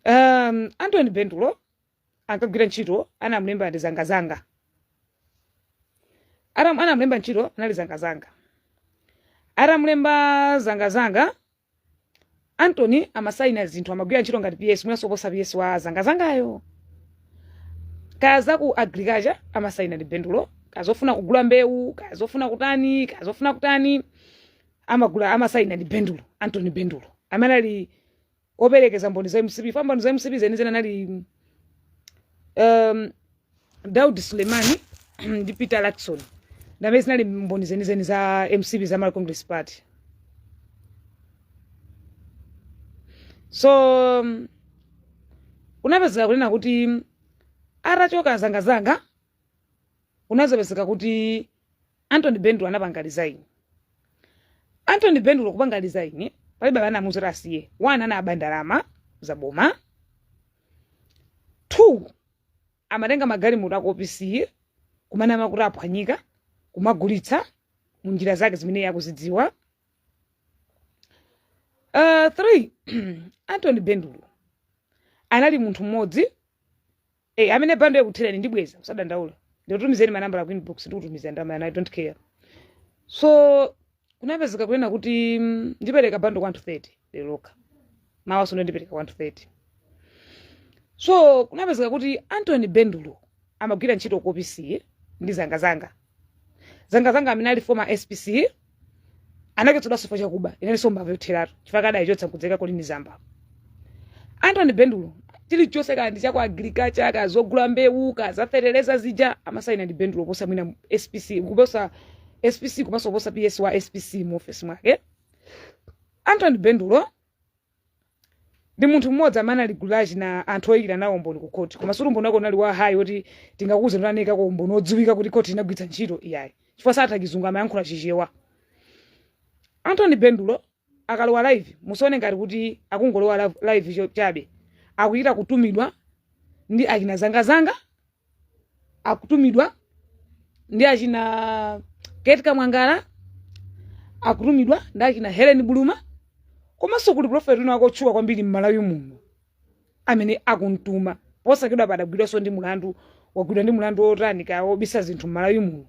Anthony Bendulo ankagwira ntchito anamlemba ndi zangazanga. Anamlemba ntchito anali zangazanga. Atamlemba zangazanga, Anthony amasaina zinthu amagwira ntchito ngati PS mwina soposa PS wa zangazangayo. Kaza ku agriculture amasaina ndi Bendulo, kazofuna kugula mbewu, kazofuna kutani, amasaina ndi Bendulo, Anthony Bendulo. Amene ali operekeza mboni za MCP, mboni za MCP zenizena nali Daud Sulemani ndi Peter Lacson. Ndamene zinali mboni zenizeni za MCP za Malawi Congress Party. So unapezeka kunena kuti atachoka zangazanga unazapezeka kuti Anthony Bendulo anapanga resign. Anthony Bendulo kupanga resign palibe bana muzira asiye. 1 anaba ndalama za boma. 2 amatenga magalimoto ako OPC kumana makuti aphwanyika kumagulitsa munjira zake zimene yakuzidziwa. 3 Anthony Bendulo anali munthu mmodzi amene bando yakuthirani ndibweza usadandaula ndikutumizeni manambala ku inbox ndikutumizira ndamana I don't care. So kunapezeka kunena kuti ndipereka bando kwa 30 leroka mawaso ndipereka kwa 30. So kunapezeka kuti Anthony Bendulo amagwira ntchito ku OPC ndi zangazanga amene ali former SPC anaketsoda sifo chakuba inalinso mbava yotherato chifukwa adayachotsa kudzeka kolini zamba. Anthony Bendulo chilichonse kandi chako agriculture kazogula mbewu kazafereleza zija amasaina ndi Bendulo posa mwina SPC kuposa SPC kumaso posa PS wa SPC mu office mwake. Anthony Bendulo ndi munthu mmodzi amene ali gulaji na anthu oyikira nawo mboni ku court koma sulu mboni wako nali wa high oti tingakuze ndaneka ko mboni odziwika kuti court inagwitsa ntchito iyayi chifukwa satha kizungu amayankhula chichewa. Anthony Bendulo akalowa live musone ngati kuti akungolowa live chabe akuita kutumidwa ndi achina zangazanga, akutumidwa ndi achina Ketka Mwangala, akutumidwa ndi achina Helen Buluma, komanso kuli prophet uno akotchuka kwambiri m'Malawi muno amene akuntuma posakidwa padagwidwanso ndi mulandu wagwidwa ndi mulandu otanika obisa zinthu m'Malawi muno.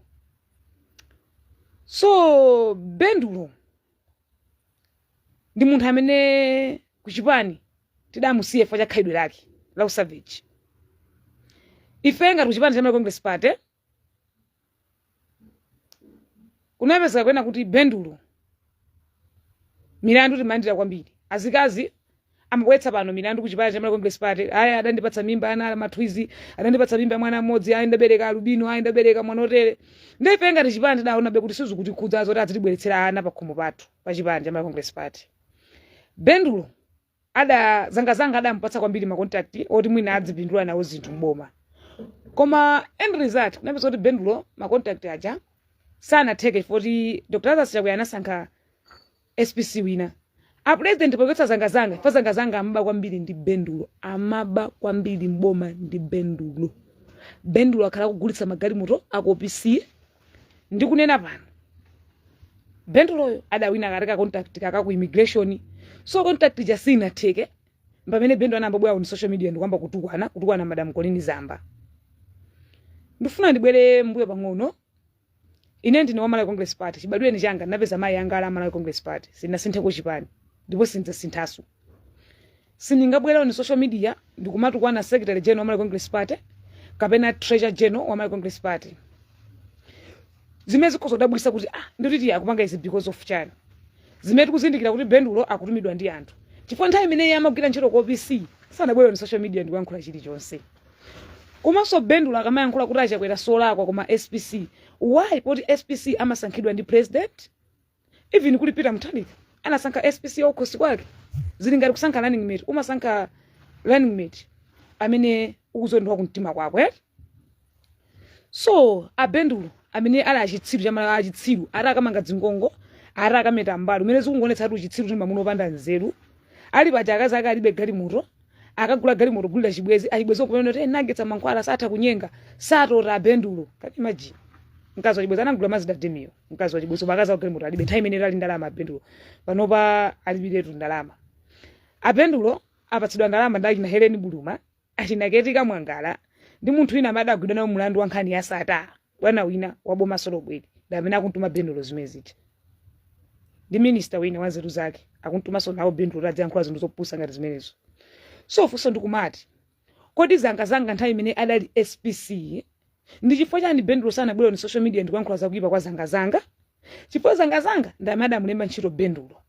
So Bendulo ndi munthu amene kuchipani tidamusiye chifukwa cha khalidwe lake la usavage. Ife ngati kuchipani cha Malawi Congress Party kunapezeka kwena kuti Bendulo milandu timandira kwambiri. Azikazi amabwetsa pano milandu kuchipani cha Malawi Congress Party. Aya adandipatsa mimba ana matwizi, adandipatsa mimba mwana mmodzi, aya ndabereka albino, aya ndabereka mwana otere. Ndife ngati chipani tidaona be kuti sizukuti khudza zoti azitibweretsera ana pa khomo pathu pa chipani cha Malawi Congress Party. Bendulo zangazanga adampatsa kwambiri ma contact oti mwina adzipindula nawo zinthu mboma. Koma end result kunapeza kuti Bendulo ma contact aja sanatheke foti Dr. Lazarus Chakwera anasankha SPC wina. A president poketsa zangazanga, fa zangazanga amaba kwambiri ndi Bendulo, amaba kwambiri mboma ndi Bendulo. Bendulo akhala kugulitsa magalimoto ako OPC ndi kunena pano. Bendulo adawina katika contact kaka ku immigration. So contact ja sinatheke pamene Bendulo anambabwera ku social media ndikwamba kutukwana Madam Colin Zamba. Ndifuna ndibwere mbuyo pang'ono. Ine ndine wa Malawi Congress Party, chibadwe ni changa napeza mayi anga ala Malawi Congress Party. Sinasinthe ko chipani. Ndipo sinthasu. Siningabwera ku social media ndikumatukwana Secretary General wa Malawi Congress Party kapena Treasurer General wa Malawi Congress Party. Zimezi kozodabwisa kuti ndititi akupanga izi because of chani. Zimeti kuzindikira kuti Bendulo akutumidwa ndi anthu. Chifukwa nthawi imene amagwira ntchito ku OPC sanabwera ku social media ndikuyankhula chilichonse. Komanso Bendulo akamayankhula kuti achakwera solakwa koma SPC. Why poti SPC amasankhidwa ndi president? Even kuli Peter Mutharika anasankha SPC okhosi kwake. Zili ngati kusankha running mate, umasankha running mate amene ukuzondwa kumtima kwakwe. So Bendulo amene ala achitsiru chamala achitsiru ara akamanga dzingongo ara akameta mbali umene zikungonetsa kuti uchitsiru ndi mamuno opanda nzeru ali paja akazi ake alibe galimoto akagula galimoto gulira chibwezi achibwezi okumene kuti nagetsa mankhwala satha kunyenga satora Bendulo kati maji mkazi wa chibwezi anagula Mazda Demio mkazi wa chibwezi bakaza wa galimoto alibe nthawi imene ali ndalama Bendulo panopa alibiretu ndalama. Bendulo apatsidwa ndalama ndi achina Helen Buluma, achina Ketika Mwangala, ndi munthu wina amene agwidwa nawo mulandu wa nkhani ya sata, bwana wina wa boma Solobweli, ndi amene akuntuma bendulo zimezija. Ndi minister wina wa nzeru zake, akuntuma nawo bendulo adziyankhula zinthu zopusa ngati zimenezo. So funso ndikumati, kodi zanga nthawi imene adali SPC, ndi chifukwa chani bendulo sanabwera ni social media ndikuyankhula zakuyipa kwa zanga? Chifukwa zanga ndi amene adamulemba ntchito bendulo.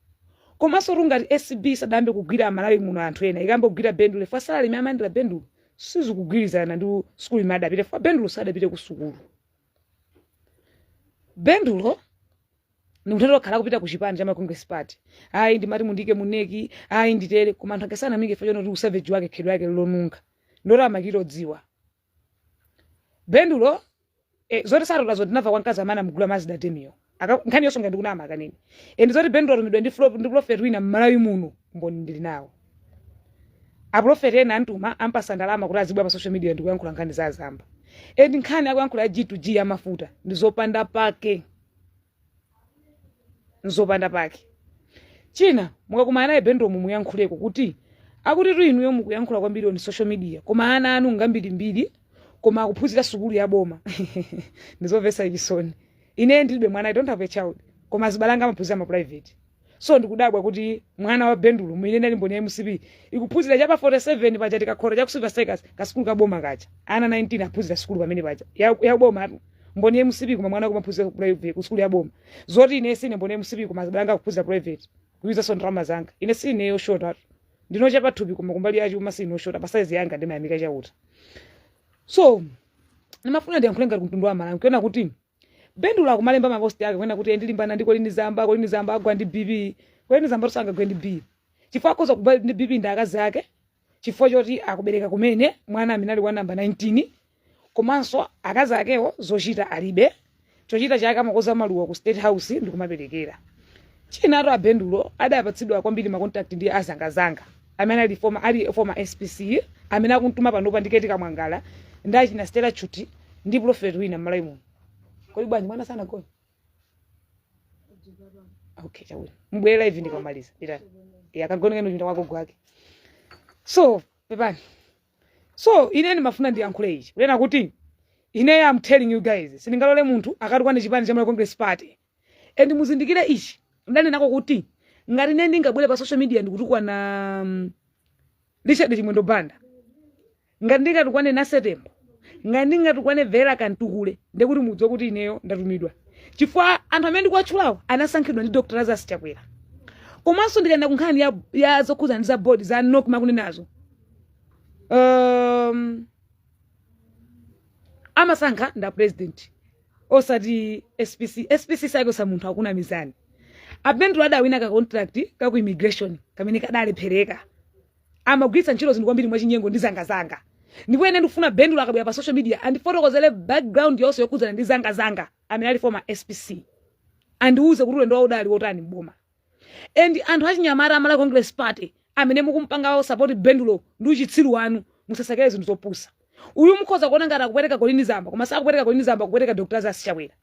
Komanso ngati SB sadambe kugwira Malawi muno anthu ena, ikambe kugwira bendulo, fa salary imene amandira bendulo, sizikugwirizana ndi skulu imene adapita, fa bendulo sadapite ku sukulu. Bendulo ni mutendo wakhala kupita ku chipani cha Congress Party. Ayi ndimati mundike muneki, ayi nditere, koma anthu akesana mingi fajono ndi usavage wake khedwa yake lonunga. Ndora amakiro dziwa. Bendulo zote sarota zote ndinava kwa nkazi amana mgula Mazda Demio. Nkhani yosonga ndikunama kanini. Endi zote bendulo rumidwa ndi prophet wina Malawi muno mboni ndili nawo. A prophet ena antuma ampasa ndalama kuti azibwa pa social media ndikuyankhula nkhani za azamba. Endi nkhani akuyankhula G2G ya mafuta ndizopanda pake. Nzopanda pake. China mukakumana naye bendulo mumuyankhuleko kuti akuti inuyo mukuyankhula kwambiri on social media koma ana anu ngambiri koma akuphunzira sukulu ya boma. Ndizovesa chisoni. Ine ndilibe mwana, I don't have a child. Koma zibalanga amaphunzira ma private. So ndikudabwa kuti mwana wa bendulo mwine ndali mboni ya MCB ikuphunzira chapa 47 paja tikakhora cha kusiva sekas ka sukulu ka boma kacha. Ana 19 aphunzira sukulu pamene paja. Ya boma mboni ya MCB koma mwana kumaphunzira private ku sukulu ya boma. Zoti ine sine mboni ya MCB koma zibalanga kuphunzira private. Kuiza son drama zanga. Ine sine yo short. Ndinocha pathupi koma kumbali yachi umasini no short pa size yanga ndimayamika chauta. So nimafuna ndiyankhulenga kumtundu wa Malawi kuona kuti bendulo akumalemba mapost yake kuona kuti ndilimbana ndiko lini zamba agwa ndi BB kwani zamba rusanga gwendi B chifukwa koza kubali ndi BB ndakazi yake chifukwa choti akubereka kumene mwana aminali wa namba 19 komanso akazi akewo zochita alibe chochita chake amakoza maluwa ku State House ndikumaberekera. Chinato abendulo adapatsidwa kwambiri ma contact ndi azanga amene ali former SPC amene akuntuma panopa ndi Ketika Mwangala ndachi na Stella Chuti ndi prophet wina Malawi muno. Kodi bwanji mwana sana kodi? Okay, chawe. Mbwela live ndikamaliza. Ita. Yakagona ngeno wako gwake. So, pepani. So, ine mafuna ndiyankhule ichi. Ulena kuti ine I'm telling you guys, siningalole munthu akatukwane chipani cha Malawi Congress Party. And muzindikire ichi. Ndani nako kuti ngati ine ndingabwere pa social media ndikutukwa na Richard Chimwendo Banda. Ngati ndingatukwane na Setembo. Ngati ndingatukwane Vera Kantukule ndekuti mudziwe kuti ineyo ndatumidwa. Chifukwa anthu amene ndikuwatchulawo anasankhidwa ndi Dr. Lazarus Chakwera. Komanso ndikanda kunkhani ya zokhuza ndi za board za NOC makunenazo. Amasankha nda president. Osati SPC saikosa munthu akuna mizani. Abendulo adawina ka contract ka ku immigration kamene kadalephereka. Amagwiritsa ntchito zinthu kwambiri mwachinyengo ndi zanga. Ndipo ine ndikufuna bendulo akabwera pa social media andifotokozere background yonse yokhuzana ndi zanga amene ali former SPC. Andiuze kuti ulendo udali wotani mboma. And anthu achinyamata a Malawi Congress Party amene mukumpanga support bendulo ndi uchitsiru wanu musasakere zinthu zopusa. Uyu mukhoza kuona ngati akupereka golini zamba koma sakupereka golini zamba kupereka Dr. Lazarus Chakwera.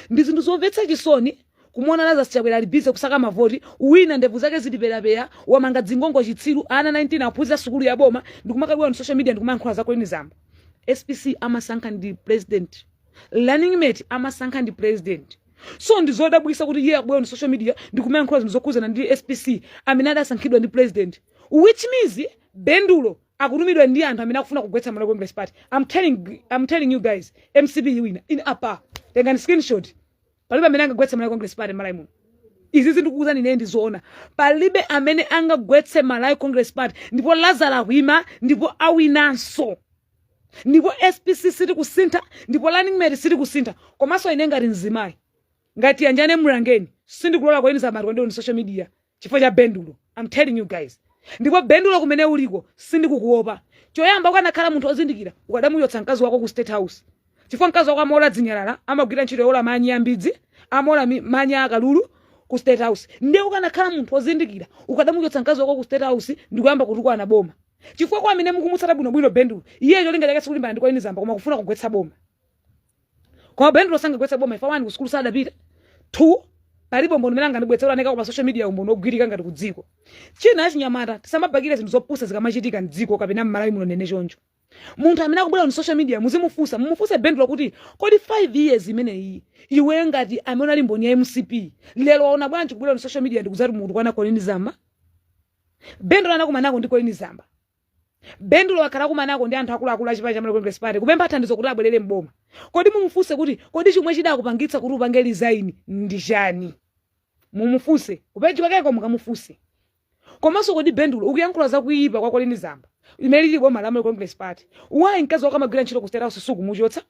Ndi zinthu zomvetsa chisoni kumuona Lazarus Chakwera ali busy kusaka mavoti uwina ndevu zake ziliperapeya wamanga dzingongo chitsiru ana 19 aphunzira sukulu ya boma ndikumakabwa on social media ndikumankhula za golini zamba. SPC amasankha ndi president. Learning mate amasankha ndi president. So ndizodabwisa kuti iye akubwera on social media ndikumankhula zinthu zokhuzana ndi SPC amene adasankhidwa ndi president. Which means bendulo akutumidwa ndi anthu amene akufuna kugwetsa Malawi Congress Party. I'm telling you guys, MCB wina in apa. Tenga screenshot. Palibe amene angagwetse Malawi Congress Party Malawi muno. Izi zindikukuza ine ndizoona. Palibe amene angagwetse Malawi Congress Party ndipo Lazarus wima ndipo awinanso. Ndipo SPC siri kusintha ndipo Learning Mate siri kusintha. Komanso ine ngati nzimayi. Ngati yanjane murangeni sindikulola kwa za mariko ndi social media. Chifukwa cha bendulo. I'm telling you guys. Ndipo bendulo kumene uliko sindikukuopa. Choyamba ukanakhala munthu ozindikira ukadamuyotsa mkazi wako ku State House. Chifukwa mkazi wako amola dzinyalala amagwira ntchito yola manya ambidzi amola manya akalulu ku State House. Ndiye ukanakhala munthu ozindikira ukadamuyotsa mkazi wako ku State House ndikuyamba kutukwa na boma. Chifukwa kwa amene mukumutsata bwino bendulo iye cholinga chake sikulimbana ndiko zamba koma kufuna kugwetsa boma. Kwa bendulo sanga kugwetsa boma ifa wani ku skulu sadapita. 2 palipo mboni menanga ndibwetsera neka pa social media umbono ogwirika ngati kudziko china achinyamata tisamabakira zinthu zopusa zikamachitika mdziko kapena mmalawi muno nene choncho munthu amene akubwera on social media mumufuse Bendulo kuti kodi 5 years imeneyi iwe ngati amene ali mboni ya MCP lero waona bwanji kubwera on social media ndikuzati munthu kwana Colin Zamba Bendulo anakumanako ndi Colin Zamba Bendulo akhala kumanako ndi anthu akulu a chipani cha Congress Party kupempha thandizo kuti abwerere mboma kodi mumufuse kuti kodi chomwe chidakupangitsa kuti upange resign ndi chani mumufuse kupeji kwakeko mukamufuse komanso kodi Bendulo ukuyankhula za kuyipa kwa Colin Zamba imene lili boma la Congress Party wayi mkazi wakamagwira ntchito ku State House suku muchotsa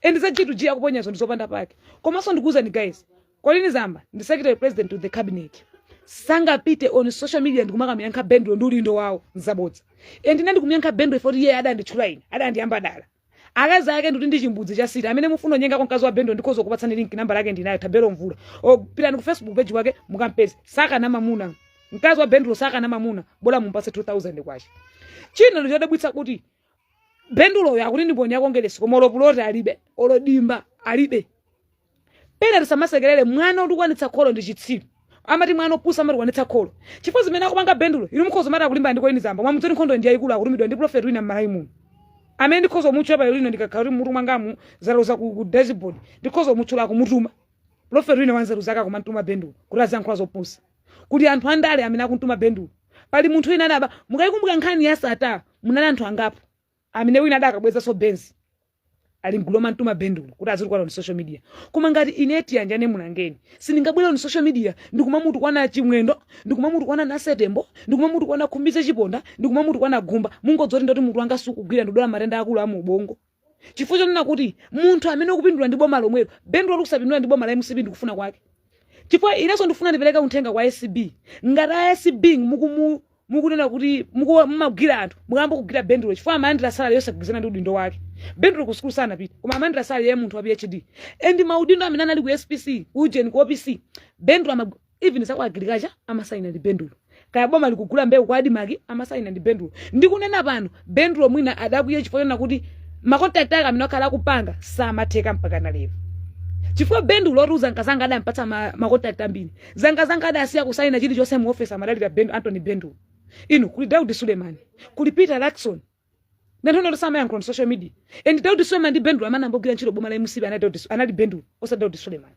and za chitu jiya kuponyazo ndizopanda pake komanso ndikuwuzani guys Colin Zamba ndi secretary president to the cabinet sangapite on social media ndikumakamuyankha Bendulo ndi ulindo wawo nzabodza and ine ndikumuyankha Bendulo ifoti iye adanditchula ine adandiyamba dala akazi ake ndikuti ndi chimbudzi cha sita amene mufuna nyenga kwa mkazi wa Bendulo ndikhoza kupatsani link namba lake ndinayo Tabelo Mvula pitani ku Facebook page wake mukampeza saka na mamuna mkazi wa Bendulo saka na mamuna bola mumpase 2000 kwacha china ndiyodabwitsa kuti Bendulo yakuti ndi mboni yakongelesi koma olopuloti alibe olodimba alibe pena tisamasekerere mwana udikwanitsa kholo ndi chitsiru amati mwana opusa amati kwanitsa kholo chifukwa zimene akupanga Bendulo inu mukhozo mati akulimba ndi Colin Zamba mwamudzoni nkhondo ndi yayikulu akulumidwa ndi prophet wina mmalawi muno amene ndikhozo muchapa lino ndikakhala kuti mutu mwangamu zaluza ku dashboard ndikhozo muchula kumutuma prophet wina wanzeru zaka kumantuma Bendulo kuti aziyankhula zopusa kuti anthu andale amene akuntuma Bendulo pali munthu wina adaba mukayikumbuka nkhani ya Sata munali anthu angapo amene wina adakabweza so benzi ali mgulu mantuma Bendulo kuti aziri kwa social media koma ngati ineti yanjane munangeni sindingabwera on social media ndikumamutu kwana chimwendo ndikumamutu kwana nasetembo ndikumamutu kwana khumbize chiponda ndikumamutu kwana gumba mungodzoti ndoti munthu wanga sukugwira ndodola matenda akulu a mubongo chifukwa chonena kuti munthu amene ukupindula ndi boma lomwelo Bendulo kusapindula ndi boma la MCP ndikufuna kwake chifukwa inenso ndifuna ndipereka uthenga kwa SCB ngati SCB mukunena kuti mumagwira anthu mukamba kugwira Bendulo chifukwa amandira sala yose kugizana ndi udindo wake Bendulo ku school sana pita koma amandira sala ye munthu wa PhD and maudindo amene anali ku SPC ujeni ku OPC Bendulo even sakwa agriculture amasaina ndi Bendulo kaya boma likugula mbewu kwa Adimaki amasaina ndi Bendulo ndikunena pano Bendulo mwina adakuye chifukwa na kuti makontakti ake amene akhala kupanga samatheka mpaka na lero chifukwa Bendulo oruza nkazanga adampatsa makontakti ambiri zanga adasiya kusaina chili chose mu office amadalira Anthony Bendulo inu kuli Daudi Suleiman kuli Peter Lacson ndantono tosama yankho on social media and Daudi Suleiman ndi Bendulo amana ambogwira ntchito boma la MCP anali Bendulo osa Daudi Suleiman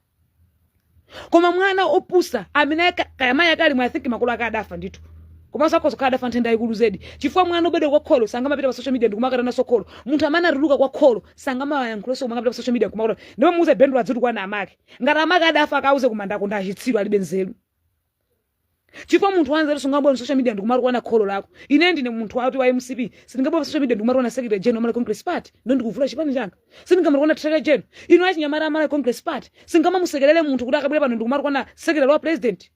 koma mwana opusa amene kayamaya akali mwa I think makolo akadafa ndithu koma sakozo kadafa nthenda ikulu zedi chifukwa mwana obede kwa kholo sangamapita pa social media ndikumakatana sokolo munthu amene atuluka kwa kholo sangamayankhulo kumakapita pa social media kumakolo ndipo muuze Bendulo adzitu kwa na amake ngati amake adafa akauze kumandako ndachitsiro alibe nzeru chifukwa munthu wanzeru sungabwa on social media ndikumatu kwa na kholo lako ine ndine munthu wati wa MCP sindingabwa pa social media ndikumatu na secretary general wa Congress Party ndo ndikuvula chipani changa sindingamatu na secretary general ino achinyamara amala Congress Party singamamusekerere munthu kuti akabwera pano ndikumatu kwa na secretary wa president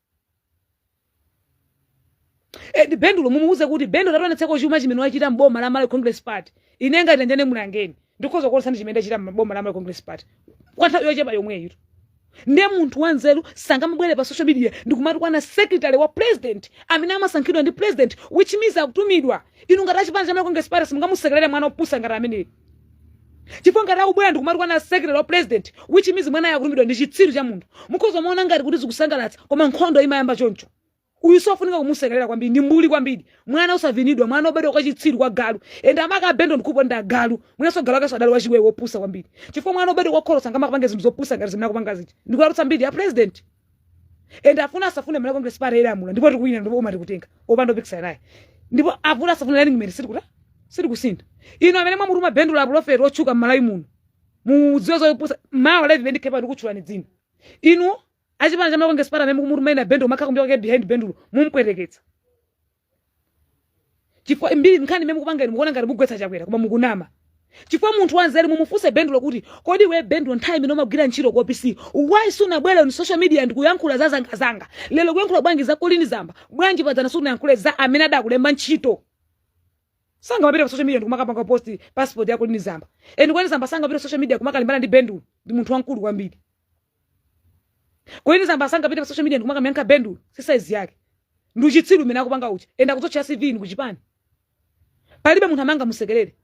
Bendulo mumuuze kuti Bendulo atonetseko chuma chimene wachita mboma la Malawi Congress Party ine ngati njane mulangeni ndikhoza kukosa chimene chita mboma la Malawi Congress Party kwa nthawi yochepa yomweyo ndiye munthu wanzeru sangamubwere pa social media ndikumati kwana secretary wa president amene amasankhidwa ndi president which means akutumidwa inu ngati achipani cha Malawi Congress Party simungamusekerere mwana opusa ngati amene chifukwa ngati akubwera ndikumati kwana secretary wa president which means mwana yakutumidwa ndi chitsiru cha munthu mukhoza muona ngati kuti zikusangalatsa koma nkhondo imayamba choncho uyu sofunika kumusekerera kwambiri ndi mbuli kwambiri mwana usavinidwa mwana obedwa kwa chitsiru kwa galu enda amaka Bendulo ndikuponda galu mweso galu akaso adali wachiwewe opusa kwambiri chifukwa mwana obedwa kwa kholo sangama kupanga zinthu zopusa ngati zimene akupanga ziti ndikuarutsa mbiri ya president enda afuna asafune Malawi Congress Party era amuna ndipo tikuina ndipo oma tikutenga opanda opikisa naye ndipo afuna asafune running mate siri kusinda ino amene mwamuruma Bendulo aprofeti ochuka mmalawi muno mudziwe zopusa mawa live ndikepa ndikuchulani dzina inu achipani cha Malawi Congress Party amene kumuruma Bendulo makakumbira kwake behind Bendulo mumupwereketsa chifukwa mbiri nkhani meme kupanga inu mukuona ngati mugwetsa chakwera koma mukunama chifukwa munthu wanzeru mumufuse Bendulo kuti kodi we Bendulo nthawi imene umagwira ntchito ku OPC why sunabwera on social media ndikuyankhula za zanga lero kuyankhula bwanji za Colin Zamba bwanji padzana sunayankhule za amene adakulemba ntchito sangamapita pa social media ndikumakapanga post passport ya Colin Zamba Colin Zamba sangapita social media kumakalimbana ndi Bendulo ndi munthu wankulu kwambiri Colin Zamba sangapita pa social media ndikumakamyankha Bendulo si size yake ndi chitsiru imene akupanga uchi enda kuzocha CV ni kuchipani palibe munthu amanga musekerere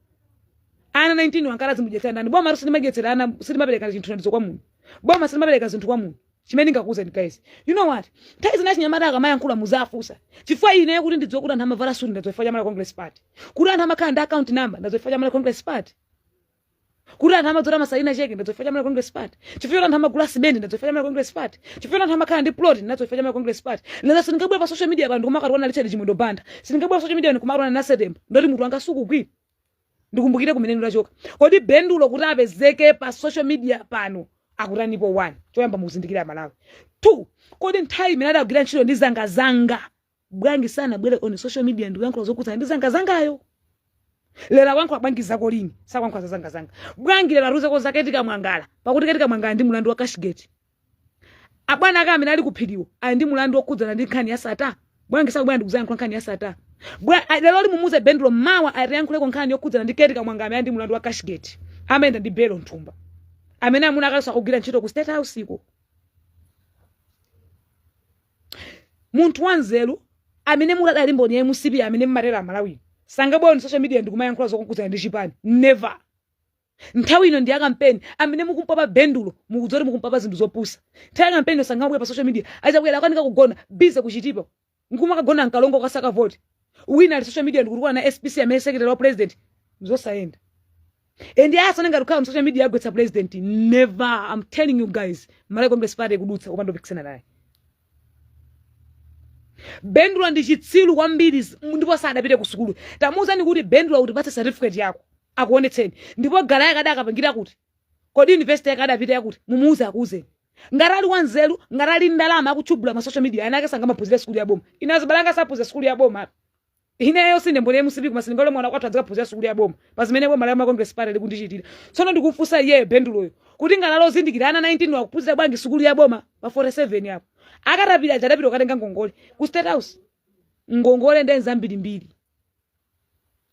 ana 19 wankalazi mujetsa ndani boma rusi nimagetsera ana sili mabereka zinthu ndizo kwa munthu boma sili mabereka zinthu kwa munthu chimene ngakuuzeni guys. You know what? Nthawi zina chinyamata akamayankhula muzafusa. Chifukwa ine kuti ndidziwe kuti anthu amavala suti ndazoifa chamala Congress Party. Kuti anthu amakhala ndi account number ndazoifa chamala Congress Party. Kuti anthu amadzora masaina cheke ndazoifa chamala Congress Party. Chifukwa anthu amagula cement ndazoifa chamala Congress Party. Chifukwa anthu amakhala ndi plot ndazoifa chamala Congress Party. Lero sindingabwera pa social media bantu kumakatwana Richard Chimwendo Banda. Sindingabwera social media kumakatwana na Setembo. Ndoti munthu angasukugwira. Ndikumbukire kumene ndachoka. Kodi bendulo kuti apezeke pa social media pano akutanipo 1 choyamba muzindikira Malawi. 2 kodi nthawi imene adagwira ntchito ndi zanga bwangi sana bwere on social media ndikuyankhula zokuza ndi zanga lera kwankho bwangi zako lini sakwankho zanga bwangi lera ruze ko zaketika mwangala pakuti ketika mwangala ndi mulandu wa Cashgate abwana aka amene ali kuphiriwo ali ndi mulandu okhudzana ndi nkhani ya Sata bwangi sakubwera ndikuzayankhula nkhani ya Sata lero limuze bendulo mawa ayayankhuleko nkhani yokhudzana ndi ketika mwangala amene ndi mulandu wa Cashgate amene ndi Belo Nthumba amene amuna akasa kugwira ntchito ku State House iko. Munthu wanzeru amene mulada limboni ya MCP amene mmarera Malawi sangabwera social media ndikumayankhula zokukhuzana ndi chipani never. Nthawi ino ndi ya campaign amene mukumpapa bendulo mukudzori mukumpapa zinthu zopusa. Nthawi ya campaign sangabwera pa social media azabwera akanika kugona bize kuchitipa nkuma kagona nkalongo kasaka vote wina ali social media ndikutukwana na SPC amene secretary wa president mzosayenda. And yes, on social media agwetsa president never. I'm telling you guys, Malawi Congress Party kudutsa kupando pikisana naye. Bendulo ndi chitsilu kwambiri ndipo sadapite ku sukulu. Tamuza ni kuti bendulo utipatsa certificate yako. Akuonetseni. Ndipo gala yakada akapangira kuti. Kodi university yakada apite yakuti mumuuza akuze. Ngarali wanzeru, ngarali ndalama akuchubula ma social media anake sanga maphunzira sukulu ya boma. Inazibalanga saphunzira sukulu ya boma. Ineyo sinde mbone MCP kumasingole mwana kwathu adzikaphunzira sukulu ya boma. Pazimene boma la Congress Party likundichitira. Tsono ndikufunsa iye benduloyo. Kuti ngalalo zindikirana 19 wakuphunzira bwangi sukulu ya boma pa 47 yapo. Akarapira achadapira ukatenga ngongole ku State House. Ngongole ndenza mbiri.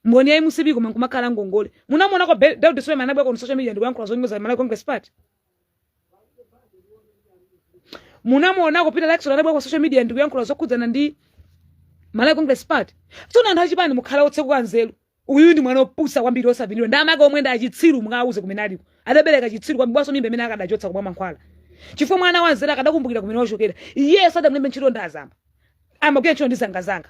Mboni ya MCP kumakhala ngongole. Munamona ko David Suleiman anabwera ku social media ndikuyankhula zonyoza Malawi Congress Party. Munamona ko Peter Lexon anabwera ku social media ndikuyankhula zokhudzana ndi Malawi Congress Party. Tsono anthu achipani mukhala otsekuka nzeru. Uyu ndi mwana opusa kwambiri osavinidwa. Ndamaka omwe ndachitsiru mukauze kumene aliko. Adabereka chitsiru kwambiri bwaso mimbe imene akadachotsa kumwa mankhwala. Chifukwa mwana wanzeru akadakumbukira kumene wachokera. Yes, adamlembe ntchito ndazamba. Amagwira ntchito ndi zanga.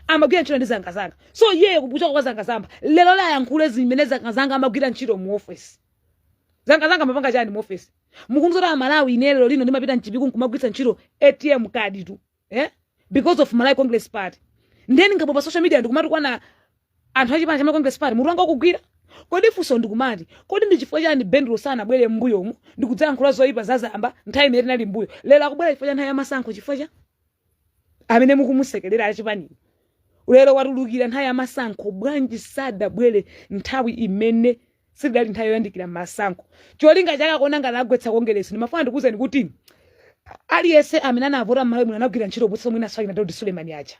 Amagwira ntchito ndi zanga. So yeye kubucha kwa zanga. Lero la yankhule zimene zanga amagwira ntchito mu office. Zanga mapanga chani mu office. Mukumzora Malawi inelo lino ndimapita mchipiku nkumagwitsa ntchito ATM card tu. Because of Malawi Congress Party. Ndeni ngabo pa social media ndikumati kwana anthu achipani cha Congress Party mutu wanga kugwira. Kodi fuso ndikumati kodi ndi chifukwa chani bendulo sana bwere mbuyo mu ndikudzayankhula zoyipa zazamba nthawi imene tinali mbuyo lero akubwera chifukwa cha nthawi ya masankho chifukwa cha amene mukumusekerera achipani lero watulukira nthawi ya masankho bwanji sadabwere nthawi imene sidali nthawi yoyandikira masankho cholinga chake akona ngati agwetsa kongeresi ndimafuna ndikuwuzeni kuti aliyense amene anavota Malawi muno anagwira ntchito potsa mwina swaki na David Suleiman acha.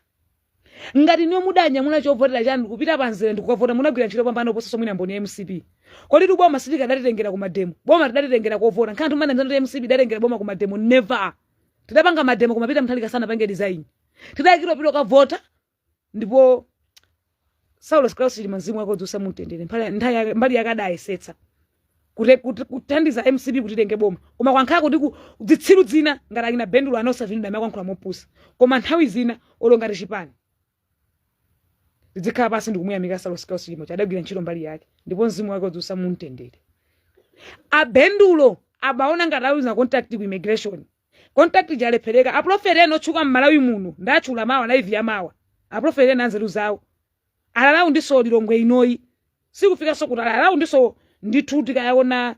Ngati niyo mudanyamula chovotera chanu kupita panzere ndikukavota munagwira ntchito pambano posa mwina mboni ya MCP. Kodi tu boma silika datitengera ku mademo. Boma datitengera kovota. Nkanthu mana nzando ya MCP datitengera boma ku mademo never. Tidapanga mademo kumapita mthalika sana pange design. Tidakiro pito kavota ndipo Saulos Klaus Chimanzimu akodzusa mutendere. Mbali yakadayesetsa. Kutandiza MCP kutitenge boma. Koma kwankhala kuti kudzitsiru dzina ngati akina bendulo anosavinida makwankhula mopusa. Koma nthawi zina olongati chipani. Dzikhala pasi ndikumuyamika Saulos Klaus Chimanzimu adagwira ntchito mbali yake. Ndipo mzimu wake udzusa mutendere. Abendulo abaona ngati awuza contact ku immigration. Contact jalepereka aprofere nochuka Malawi muno ndachula mawa live ya mawa. Aprofere nanzeru zawo. Alalawu ndiso lilongwe inoyi. Sikufika sokuti alalawu ndiso ndithuti kayaona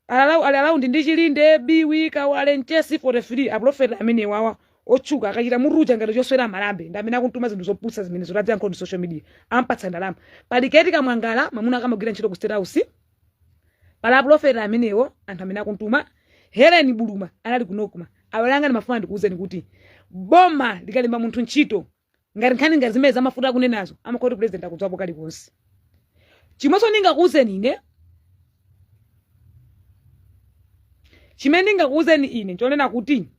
alalawu ndichilinde biwika wale ntesi for free aprofere amene wawa ochuka akachita muruja ngati choswera malambe ndamene akuntuma zinthu zopusa zimene zoladza nkhondo social media ampatsa ndalama paliketi kamwangala mamuna akamagwira ntchito ku State House pala aprofere amenewo anthu amene akuntuma Helen Buluma anali kunokuma awalanga ndi mafuna ndikuwuzeni kuti boma likalemba munthu ntchito ngati nkhani ngati zimene zamafuta akunenazo amakhoti president akudzapo kali konse chimweso ningakuwuzeni ine chimene ningakuwuzeni ine chonena kuti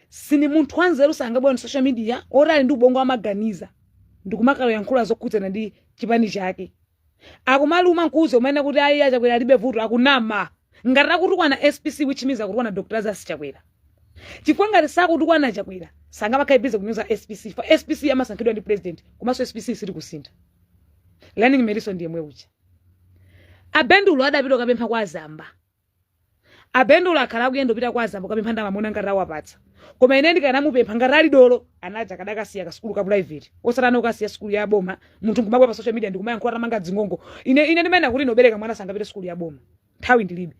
sini munthu wanzeru sangabwera social media orali ndi ubongo amaganiza ndikumakalo yankhula zokhudzana ndi chipani chake akumaluma nkuze umene kuti ayi achakwera alibe vuto akunama ngati akutukwana SPC which means akutukwana Dr. Lazarus Chakwera. Chifukwa ngati sakutukwana Chakwera sangamakhayibize kunyoza SPC for SPC amasankhidwa ndi president komanso SPC siri kusintha. Learning Madison ndiye mwe ucha. Abendulo adapita kapempha kwa Azamba. Abendulo akhala kuyenda pita kwa Azamba kapempha ndamamuna ngati awapatsa. Koma ine ndikanamupempha ngati ali dolo anaja kadakasiya ka school ka private. Osatana ukasiya school ya boma. Munthu ngumabwe pa social media ndikumayankhula tamanga dzingongo. Ine ndimene kuti nobereka mwana sangapite school ya boma. Nthawi ndilibe.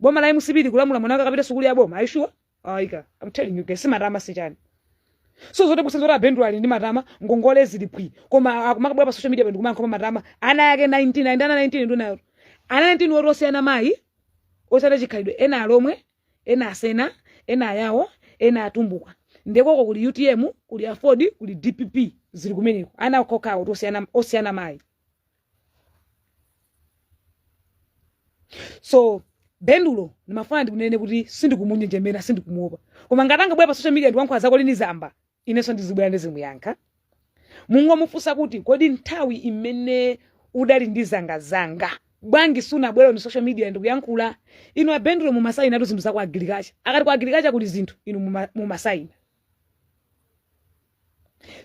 Boma la MCB kulamula mwana akapita school ya boma. Are you sure? Aika. I'm telling you guys, simatama sichani. So zote kusenzora Abendulo ali ndi matama ngongole zili pwi. Koma akumakabwa pa social media ndikumayankhula matama ana yake 19 andana 19 ndo nayo. Ana 19 orosiyana mai. Osata chikhalidwe ena alomwe, ena asena, ena ayawo, ena atumbuka. Ndekoko kuli UTM, kuli Afford, kuli DPP zili kumeneko. Ana okoka osiyana mai. So Bendulo nimafuna ndikunene kuti sindikumunyenjemera sindikumuopa. Koma ngatanga bwa pa social media ndikuyankha zako lini zamba. Ineso ndizibwera ndizimuyankha. Mungu mufusa kuti kodi nthawi imene udali ndizanga. Bwangi suna bwero ni social media ndikuyankhula. Inu Abendulo mu masaina to zinthu za kwa agriculture. Akati kwa agriculture kuli zinthu inu mu masaina.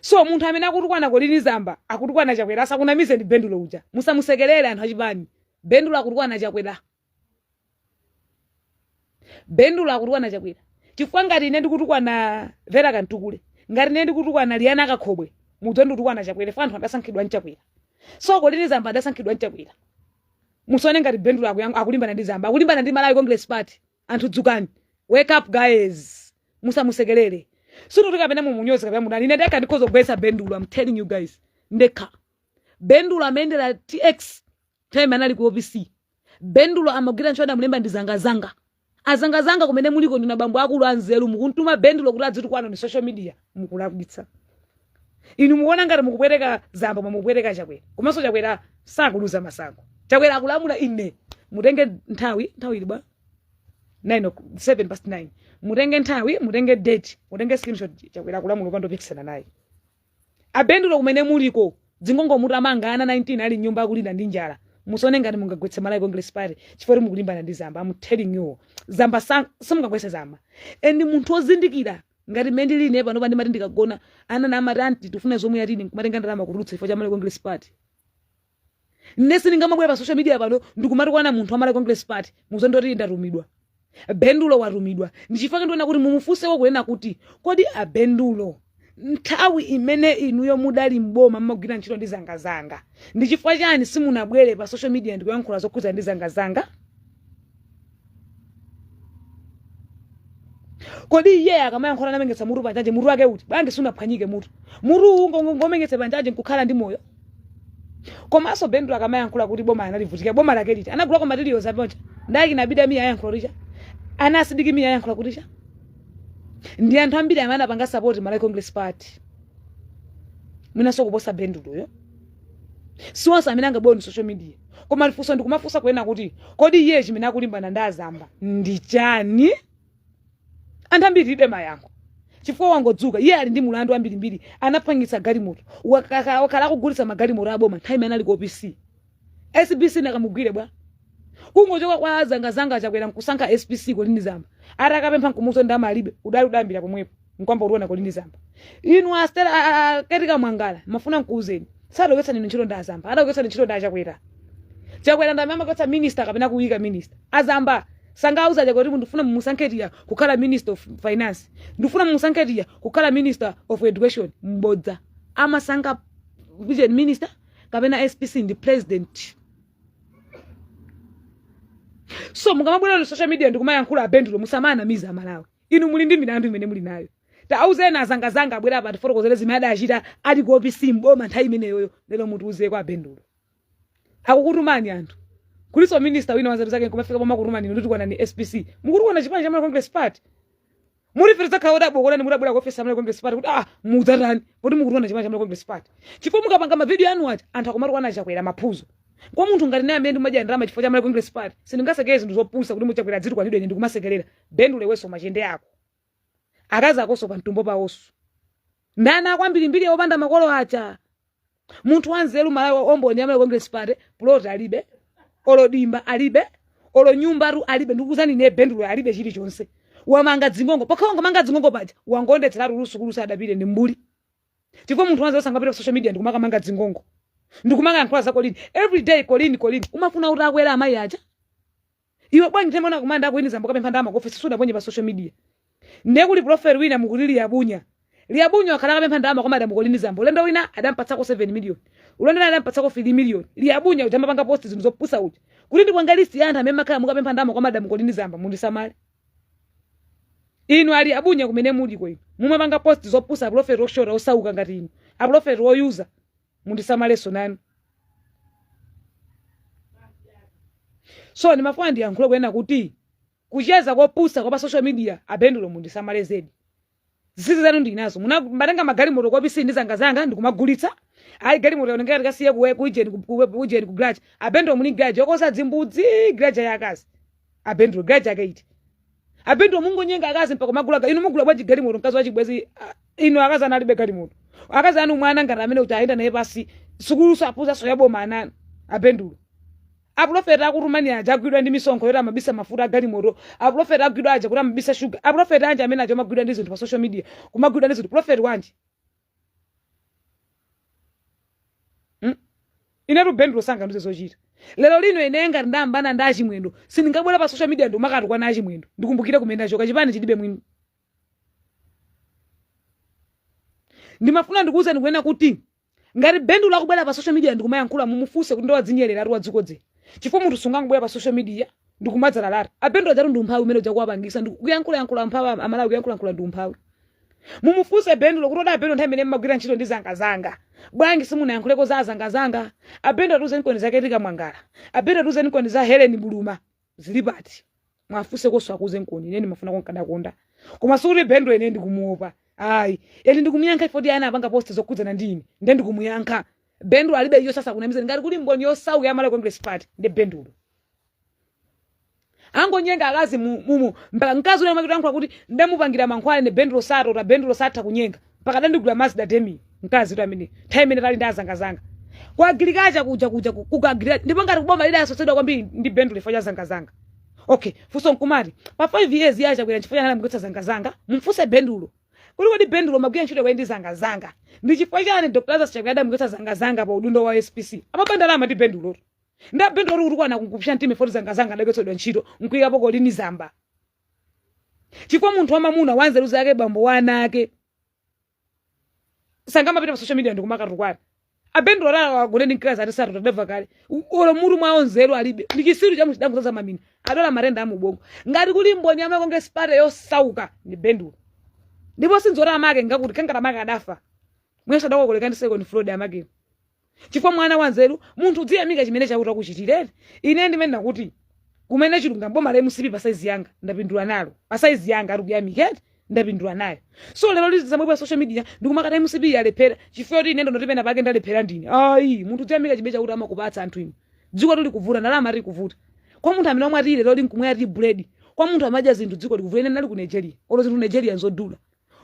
So munthu amene akutukwana kolini zamba akutukwana Chakwera asakunamize ndi Bendulo uja. Musamusekelere anthu achipani. Bendulo akutukwana Chakwera. Bendulo akutukwana Chakwera. Chifukwa ngati ine ndikutukwana Vera Kantukule. Ngati ine ndikutukwana Liana Kakhobwe. Mudzo ndikutukwana Chakwera fa anthu adasankhidwa ndi Chakwera. So kolini zamba adasankhidwa ndi Chakwera. Musone ngati Bendulo akulimbana ndi zamba. Akulimbana ndi Malawi Congress Party. Anthu dzukani. Wake up guys. Musamusekelere. Suno tukapena mumunyoza kapena mudani. Ine ndeka ndikhoza kubesa Bendulo. I'm telling you guys. Ndeka. Bendulo amendera TX. Time anali ku OPC. Bendulo amagira nchoda mulemba ndi zanga. Azanga kumene muliko ndina bambo akulu anzeru mukuntuma Bendulo kuti adzitukwana ni social media mukulabwitsa. Inu muona ngati mukubwereka zamba mukubwereka Chakwera. Komanso Chakwera sakuluza masango. Chakwera akulamula ine. Mutenge nthawi ilibwa 7:09. Mutenge nthawi, mutenge date, mutenge screenshot Chakwera akulamula kwando pikisana naye. Abendulo kumene muliko dzingongo mutamanga ana 19 ali nyumba akulinda ndi njala. Musone ngati mungagwetse Malawi Congress Party chifukwa mukulimbana ndi zamba. I'm telling you. Zamba simungagwetse zamba. Eni munthu ozindikira ngati mendili ne pano pandimati ndikagona ana na amaranti tufune zomwe yatini kumatenga ndalama kutulutsa chifukwa cha Malawi Congress Party. Nesi ningamabwera pa social media pano ndikumati kwana munthu wa Malawi Congress Party muzondoti ndatumidwa. Bendulo warumidwa. Ndichifukwa ndiona kuti mumufunse kunena kuti kodi Abendulo nthawi imene inuyo mudali mboma mmagwira ntchito ndi zanga. Ndichifukwa chani simunabwere pa social media ndikuyankhula zokhuza ndi zanga? Kodi iye akamayankhula namengetsa mutu panjaje mutu wake uti bangi sunaphwanyike mutu. Mutu ngomengetse panjaje nkukhala ndi moyo. Komanso Bendulo akamayankhula kuti boma analivutika boma lake liti anagula kwa materials aponja. Ndaki nabida miya yankhula richa. Ana asidiki miya yankhula kutisha. Ndi anthu ambiri amene apanga support Malawi Congress Party. Mina sokuposa Bendulo yo. Siwonse amene angabwera mu social media. Koma lifunso ndikumafunsa kwena kuti kodi iye chimene akulimbana ndi azamba ndi chani? Anthu ambiri ibe mayankho. Chifukwa wangodzuka iye ali ndi mulandu ambirimbiri anaphwanyitsa galimoto. Wakala kugulitsa magalimoto aboma nthawi imene ali ku OPC. SBC nakamugwire bwa. Kungochoka kwa zanga Chakwera nkusankha SPC kolini zamba. Atakapempha nkumuzo ndama alibe udali udambira pomwepo nkwamba uliona kolini zamba. Inu astera ketika mwangala mafuna nkuuzeni. Sadoketsa nino ntchito nda zamba. Adoketsa ntchito nda Chakwera. Chakwera ndamama kotsa minister kapena kuyika minister. Azamba sangauza kuti ndifuna mumusankhetia kukhala minister of finance. Ndifuna mumusankhetia kukhala minister of education mbodza. Amasankha vision minister kapena SPC ndi president. So mukamabwera ku social media ndikumayankhula Bendulo musamana miza Malawi. Inu muli ndi milandu imene muli nayo. Tauzena zanga abwera apa tifotokozere zimene achita ali ku OPC mboma nthawi imeneyo lero mutu uze kwa Bendulo. Akukutumani anthu. Kuliso minister wina wanzeru zake kumafika boma kutumani ndikuti kwana ni SPC. Mukutukwana chipani cha Malawi Congress Party. Muri firza kaoda bokona ni murabula ku office ya Malawi Congress Party kuti mudzatani kuti mukutukwana chipani cha Malawi Congress Party. Chifukwa mukapanga ma video anu ati anthu akumatukwana Chakwera maphuzo. Kwa munthu ngati naye amene ndimadya ndalama chifukwa cha Malawi Congress Party sindingasekere zinthu zopusa kuti muchakwera dziri kwanidwe ndikumasekerera Bendulo weso machende yako akaza akoso pa mtumbo pawoso ndana kwambirimbiri opanda makolo acha munthu wanzeru Malawi omboni ya Malawi Congress Party plot alibe olodimba alibe olo nyumba ru alibe ndikuzani ne bendulo alibe chili chonse wamanga dzingongo pakhongo manga dzingongo paja wangondetsera rusukulusa adapite ndi mbuli chifo munthu wanza usangapita social media ndikumaka manga dzingongo ndikumanga ankhula za Kolini every day Kolini umafuna kuti akwera amayi aja iwe bwanji temona kumanda akuyiniza mbokapempha ndama ku office suda ponye pa social media ndekuli profile wina mukulili yabunya liyabunya akhala kapempha ndama kwa madam Kolini zambo ulendo wina adampatsako 7 million ulendo wina adampatsako 3 million liyabunya ujamba panga post zinthu zopusa uja kuti ndi kwanga list yanthu amene makhala mukapempha ndama kwa madam Kolini zamba mundisamale inu ali abunya kumene muli ko inu mumapanga post zopusa profile roshora osauka ngati inu a profile woyuza mundisamale sonani so ni mafua ndi yankhulo kwena kuti kucheza kopusa kwa social media abendulo mundisamale zedi zisi zanu ndinazo munatenga magari moto kopisi ndi zanga ndikumagulitsa ayi gari moto ngati kasiye kuwe kujeni ku garage abendulo muni garage okosa dzimbudzi garage yakazi abendulo garage akaiti abendulo mungonyenga akazi mpaka magulaga inu mugula bwaji gari moto mkazi wachibwezi inu akazi analibe gari moto akazi anu mwana ngati amene utaenda naye pasi sukuluso apuza so yaboma anani abendulo aprofeta akurumani aja agwidwa ndi misonkho yota mabisa mafuta gari moto aprofeta agwidwa aja kuti mabisa sugar aprofeta anje amene aja magwidwa ndi zinthu pa social media kumagwidwa ndi zinthu prophet wanje inetu bendulo sanga ndizo zochita lero lino ine ngati ndambana ndi achimwendo sindingabwera pa social media ndimakati kwa achimwendo ndikumbukire kumene achoka chipani chilibe mwini ndimafuna ndikuuza ndikuena kuti ngati bendulo akubwera pa social media ndikumayankhula mumufunse kuti ndowadzinyerera ati wadzikodzera chifukwa munthu sungangobwera pa social media ndikumadzala lati abendulo adzati ndi umphawi umene ujakuwapangisa ndikuyankhula mphawi amalawi kuyankhula ndi umphawi mumufunse bendulo kuti oda abendulo nthawi imene mmagwira ntchito ndi zanga bwanji simunayankhuleko za zanga abendulo atiuzeni koni za Ketika Mwangala abendulo atiuzeni koni za Helen Buluma zili pati mwafunse koso akuze nkoni ine ndimafuna konkadakonda koma sikuti bendulo ine ndikumuopa ayi ene ndikumuyankha ifoti ana apanga post zokudzana ndine nde ndikumuyankha bendulo alibe iyo sasa kunamiza ngati kuti mboni yosauka ya Malawi Congress Party ndi bendulo angonyenga akazi mumu mpaka mkazi ule amakitankhula kuti ndamupangira mankhwale ne bendulo sato ta bendulo satha kunyenga mpaka ndigula Mazda Demi mkazi tu amene time imene tali ndazanga kwa agirikacha kuja kukagirika ndipo ngati kuboma lida yasosedwa kwambiri ndi bendulo ifanya zanga okay fuso nkumati pa 5 years yacha kwera chifanya nana mugwetsa zanga mfuse bendulo kuli bendulo magwira ntchito kwa ndi zanga ndi chifukwa chani Dr. Lazarus Chakwera mugwetsa zanga pa udundo wa SPC amapanda lama ndi bendulo nda bendulo uri kwana kukupsha ntime foti zanga adagwetsedwa ntchito nkuyikapo Kolini zamba chifukwa munthu wamamuna wanzeru zake bambo wanake sanga mapita pa social media ndikumakatu kwani abendulo lala wagone ndi nkazi ati sato tadeva kale olo muru mwawo nzeru alibe ndi chisiru cha muchidangu zaza mamini adola marenda amubongo ngati kuli mboni ya Congress Party yosauka ndi bendulo ndipo sinzora amake ngakuti kangata amake adafa mwesha dawo koleka ndi second fraud amake chifukwa mwana wanzeru munthu dziyamika chimene chakuta kuchitirere ine ndimene nakuti kumene chilunga mboma la MCP pa size yanga ndapindula nalo pa size yanga ari kuyamiketi ndapindula nayo so lero lizamwe social media ndikumakata MCP yalepera chifukwa kuti ine ndo ndipena pake ndalepera ndine ayi munthu dziyamika chimene chakuta amakupatsa anthu inu dziko lili kuvuta ndalama lili kuvuta kwa munthu amene omwe ati lero linkumwe ati bread kwa munthu amaja zinthu dziko likuvuta ine nali ku Nigeria olo zinthu Nigeria nzodula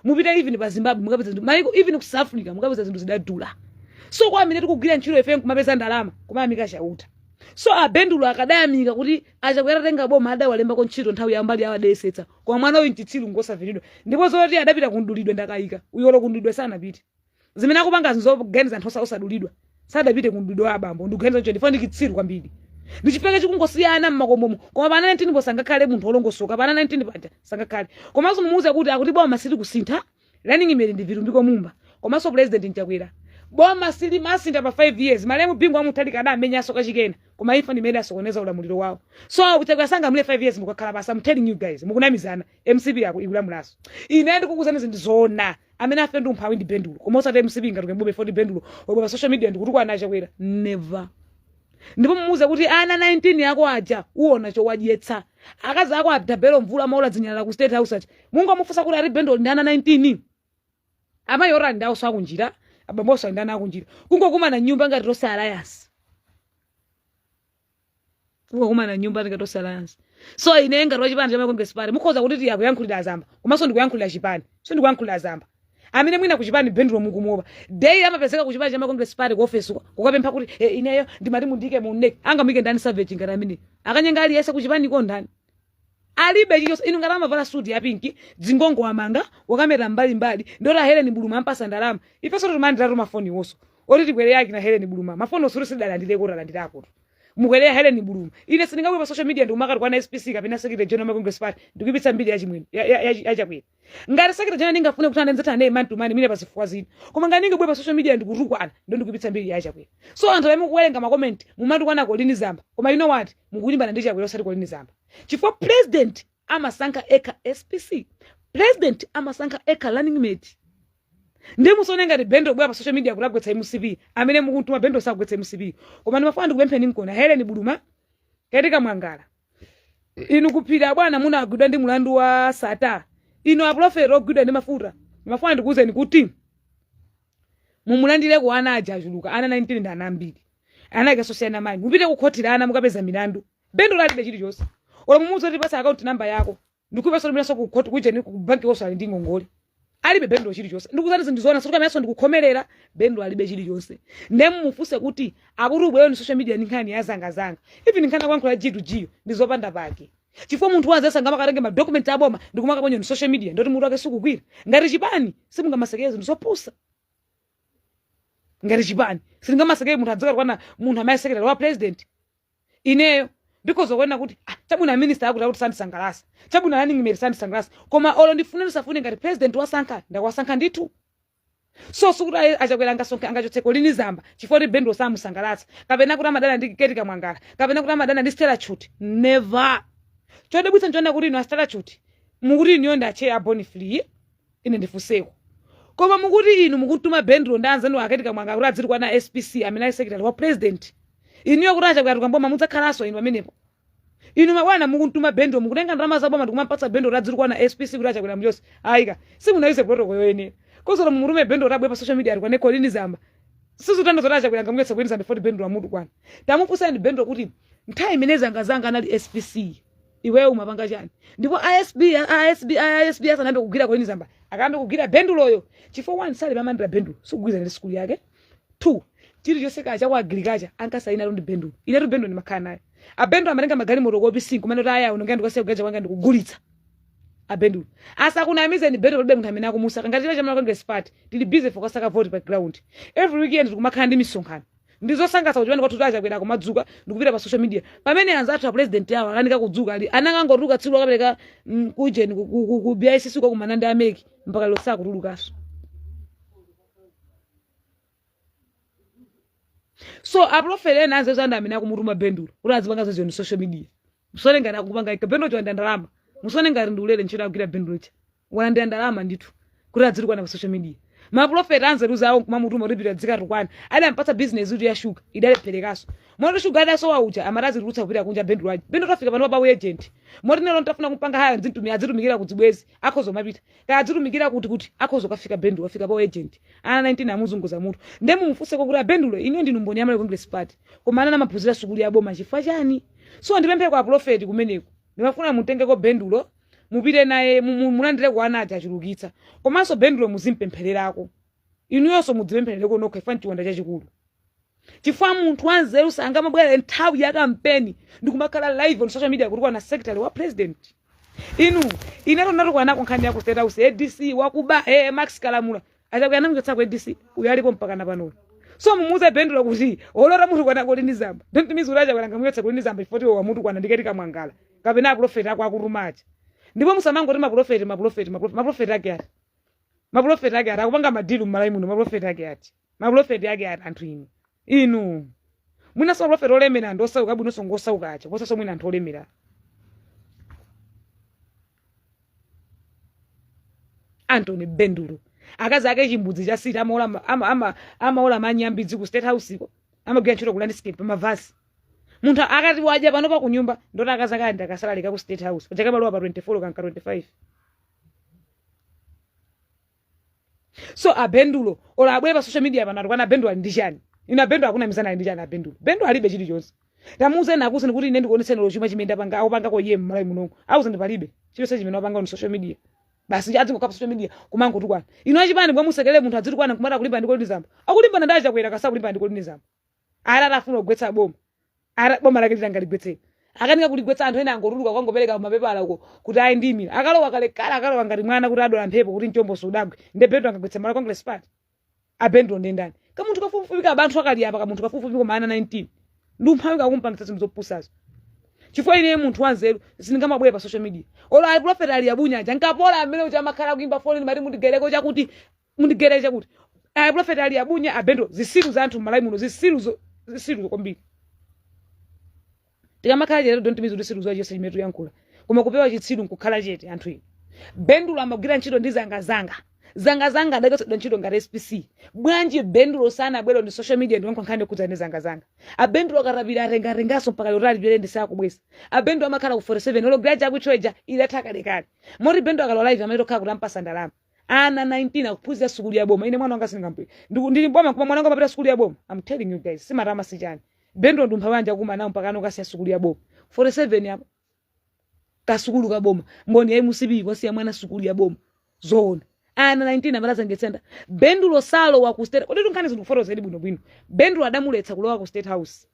mupita even pa Zimbabwe mukapeza zinthu maiko even ku South Africa mukapeza zinthu zidadula so kwa amene tikugwira ntchito ife kumapeza ndalama kumayamika chauta so abendulo akadayamika kuti achakwera tenga boma adawalemba ko ntchito nthawi yambali yawadesetsa kwa mwana uyu ntitsilu ngosaviridwa ndipo zoti adapita kundulidwe ndakayika uyolo kundulidwe sanapite zimene akupanga zoganiza nthosa osadulidwa sadapite kundulidwe abambo ndikuganiza kuti ndifo ndikitsilu kwambiri ndichipeke chikungosiyana mmakomomo koma pana 19 posangakhale munthu olongosoka pana 19 panja sangakhale komanso mumuuza kuti akuti boma sili kusintha running imene ndi virumbiko mumba komanso president Chakwera boma sili masinda pa 5 years malemu bingwa amuthalika adamenya soka chikena koma ifa ndimene asokoneza ulamuliro wawo so Chakwera sanga mule 5 years mukakhala basa I'm telling you guys mukunamizana MCP yako ikulamulaso ine ndikukuzana zinthu zona amene afe ndi umphawi ndi bendulo koma osati MCP ngati kembobe for bendulo oba social media ndikuti kwa ana Chakwera never ndipo mumuuza kuti ana 19 yako aja uona chowadyetsa akazi ako adabelo mvula maula dzinyala ku State House acha mungu amufusa kuti ari bendulo ndi ana 19 amayora ndawo swa kunjira abambosa ndana akunjira kungokuma na nyumba ngati Rosa Alliance kungokuma na nyumba ngati Rosa Alliance so ine ngati wachipani cha Congress Party mukhoza kuti tiyakuyankhulira azamba komanso ndikuyankhulira chipani so ndikuyankhulira azamba amene mwina kuchipani bendulo mukumuopa dei amapezeka kuchipani cha Congress Party ku office kukapempha kuti ineyo ndimati mundike mu NEC angamike ndani savage ngati amene akanyenga aliyese kuchipani ko ndani alibe chilichonse. Inu ngati amavala suit ya pinki dzingongo wamanga wakamera mbali ndora Helen Buluma ampasa ndalama ifeso tumandira mafoni woso oti tikwere yake na Helen Buluma mafoni osuru sidalandire ko ralandira mukwere Helen Buluma ine sindingabwe pa social media ndikumaka kwa SPC kapena Secretary General Congress Party ndikupitsa mbiri ya chimwene ya chakwera ngati Secretary General ndingafune kuti anenzeta ne man to man mine pasifukwa zino koma ngani ngabwe pa social media ndikutukwana ndikupitsa mbiri ya chakwera. So anthu amene mukuwerenga ma comment mumatu kwana ko lini zamba koma you know what mukulimbana ndi chakwera osati ko lini zamba chifukwa president amasankha eka SPC president amasankha eka running mate ndi musonenga ndi bendo bwa pa social media kulagwetsa MCP amene mukutuma bendo sagwetsa MCP koma ndimafuna ndikupempheni nkona Helen Buluma katika Mwangala inu kupira bwana muna agwidwa ndi mulandu wa sata inu aprofet ogwidwa ndi mafuta ndimafuna ndikuuzeni kuti mumulandire ku ana aja achuluka ana 19 ndi ana ambiri ana akasosiyana mani mupite kukhotira ana mukapeza milandu bendo lalibe chilichonse ola mumuzo kuti pasa account number yako ndikuipaso liminaso ku court kuje ni ku banki woso ali ndi ngongole alibe bendo chilichonse ndikuzati zindizona sokuti amaso ndikukhomerera bendo alibe chilichonse ndemu mufuse kuti akuri ubweyo ni social media ninkhani yazanga even nkhana kwankhula jitu jiyo ndizopanda pake chifukwa munthu wazesa ngama karenge ma document aboma ndikumaka ponyo ni social media ndoti munthu wake sukugwira ngati chipani simungamasekeze ndizopusa ngati chipani singamasekeze munthu adzaka kwana munthu amayesekera wa president ineyo because okwena kuti chabuna minister akuti akuti sandisangalasa chabuna running mate sandisangalasa koma olo ndifune ndisafune ngati president wasankha ndawasankha ndithu so sukuti achakwera ngasonke angachotseko lini zamba chifukwa bendo samusangalasa kapena kuti amadana ndi Ketika Mwangala kapena kuti amadana ndi Stella Chuti never chodabwitsa nchona kuti ino Stella Chuti mukuti iniyo ndache aboni free ine ndifuseko koma mukuti inu mukutuma bendo ndanza ndi Ketika Mwangala kuti adziri kwa na SPC amene secretary wa president iniyo kuti achakwera tukamboma mudzakhalaso inu pamenepo inu mabwana mukutuma bendo mukutenga ndalama zaboma ndikumapatsa bendo radziri kwa na SPC kuti achakwera mjosi aika simunaize protocol yoyenera kozora mumurume bendo rabwe pa social media ali kwa neko lini zamba sizutanda zoti achakwera ngamwetsa kweniza ndi 40 bendo la mutu kwana tamufusa ndi bendo kuti nthawi imene zanga anali SPC iwewe umapanga chani ndipo ISB asanambe kugwira kwa lini zamba akambe kugwira bendo loyo chifukwa one sale pamandira bendo sukugwiza ndi school yake 2 chiri chose kacha kwa agriculture ankasaina ndi bendo inetu bendo ni makhala nayo abendo amalenga magali moto kopi 5 kumene kuti aya unongenda kwase kugaja kwanga ndikugulitsa abendo asa kunamize ni bendo libe munthu amene akumusa ngati chile chamala Congress Party tili busy for kusaka vote pa ground every weekend tikumakhala ndi misonkhano ndizosangasa kuti kuti achakwera kumadzuka ndikupita pa social media pamene anzathu a president yawo akanika kudzuka ali ananga ngoruka tsiku akapereka kujeni ku BICC kwa kumananda ameki mpaka lo sakutulukaso. So aprofere nazo zanda amene akumutuma bendulo kuti azipanga zoziyoni social media musone ngati akupanga ika bendo cho ndandalama musone ngati ndiulere ntchito akugwira bendulo cha wana ndi ndalama ndithu kuti adziri kwa social media ma prophet anzeruza awo kumamutuma ripira dzika tukwana ali ampatsa business kuti ya sugar idale pelekaso moto sugar adaso waucha amarazi rutsa kupita kunja bendulo aje bendo tafika pano pa agent moti nero ntafuna kupanga haya adzitumikira kudzibwezi akhozo mapita ka adzitumikira kuti akhozo kafika bendulo afika pa agent ana 19 amuzunguza mutu ndemu mufuse kuti bendulo ine ndi numboni ya Congress Party koma ana namapuzira sukulu ya boma chifukwa chani so ndipemphe kwa prophet kumeneko ndimafuna mutenge ko bendulo mupite naye mulandire kwa ana achulukitsa komanso bendulo muzimpemphererako inu yonso mudzipempherereko nokha ifa chiwanda chachikulu chifukwa munthu wanzeru sangamabwera nthawi ya kampeni ndikumakhala live on social media kuti kwa na secretary wa president inu inero nato kwa nako nkhani yako State House ADC wakuba Max Kalamula achakuyana mchotsa kwa ADC uyalipo mpaka na pano so mumuze bendulo kuti olora munthu kwana kolini zamba don't miss uraja kwa ngamwetsa kolini zamba ifoti wa munthu kwana Ketika Mwangala kapena prophet ako akurumacha ndipo musamango kuti maprofeti ake ati maprofeti ake ati akupanga madilu m'malai muno maprofeti ake ati maprofeti ake ati anthu inu mwina so profeti olemera ndosauka abwinonso ngosauka acha kosaso mwina anthu olemera Anthony Bendulo akazi ake chimbudzi cha sita amaola manyambidzi ku State House ko amagwira ntchito ku landscape mavasi munthu akati waje pano pa kunyumba ndoti akazaka ndakasala leka ku State House pachaka balowa pa 24 kanka 25 so abendulo ola abwera pa social media pano atukana bendulo ndi chani ina bendulo akuna mizana ndi chani abendulo bendulo alibe chili chonse tamuze na kuseni kuti ine ndikuonetseni lo chuma chimenda panga akupanga ko yem malai munongo auze ndi palibe chilo se chimene wapanga on social media basi ati ngokapa social media kumango tukwana ino achipani bwa musekele munthu adziti kwana kumata kulimba ndi kolini zamba akulimbana ndacha kwera kasa kulimba ndi kolini zamba ara rafuna kugwetsa boma ara boma lake litangaligwetse akanika kuligwetsa anthu ena angoruluka kwangopereka mapepala uko kuti ayi ndimi akalowa kale kala akalowa ngati mwana kuti adola mphepo kuti mchombo sudagwe ndi Bendo angagwetsa mala Congress party abendo ndendani kamunthu kafufupika abantu akali apa kamunthu kafufupika maana 19 ndumphamika kumpangitsa zinthu zopusazo chifukwa ine munthu wanzeru siningamabwera pa social media olo ali prophet ali abunya aja nkapola amene ucha makhala kuimba phone mari mundigereko chakuti mundigere chakuti ali prophet ali abunya abendo zisiru za anthu malai muno zisiru kwambiri tikamakhala chete don't miss zisiru za Jose imetu yankula koma kupewa chitsiru nkukhala chete anthu ine Bendulo amagwira ntchito ndi zanga ndakatsoda ntchito ngati SPC bwanji Bendulo sana bwelo ndi social media ndi wankhande kudza ndi zanga Bendulo akarabira arengaso mpaka lorali bwele ndi sakubwesa Bendulo amakhala ku 47 olo graja kuchweja ilathaka lekale mori Bendulo akalo live amene tokhala kulampasa ndalama ana 19 akuphunzira sukulu ya boma ine mwana wanga singampe ndili boma kuma mwana wanga mapita sukulu ya boma I'm telling you guys simarama sichani Bendulo ndumpha banja kuma nawo mpaka anokasiya sukulu ya boma 47 ya kasukulu ka boma mboni yayi musibi wasiya mwana sukulu ya boma zone ana 19 amalaza ngetsenda Bendulo salo wa ku state kodi tunkhani zinthu photos edi bwino Bendulo adamuletsa kulowa ku state house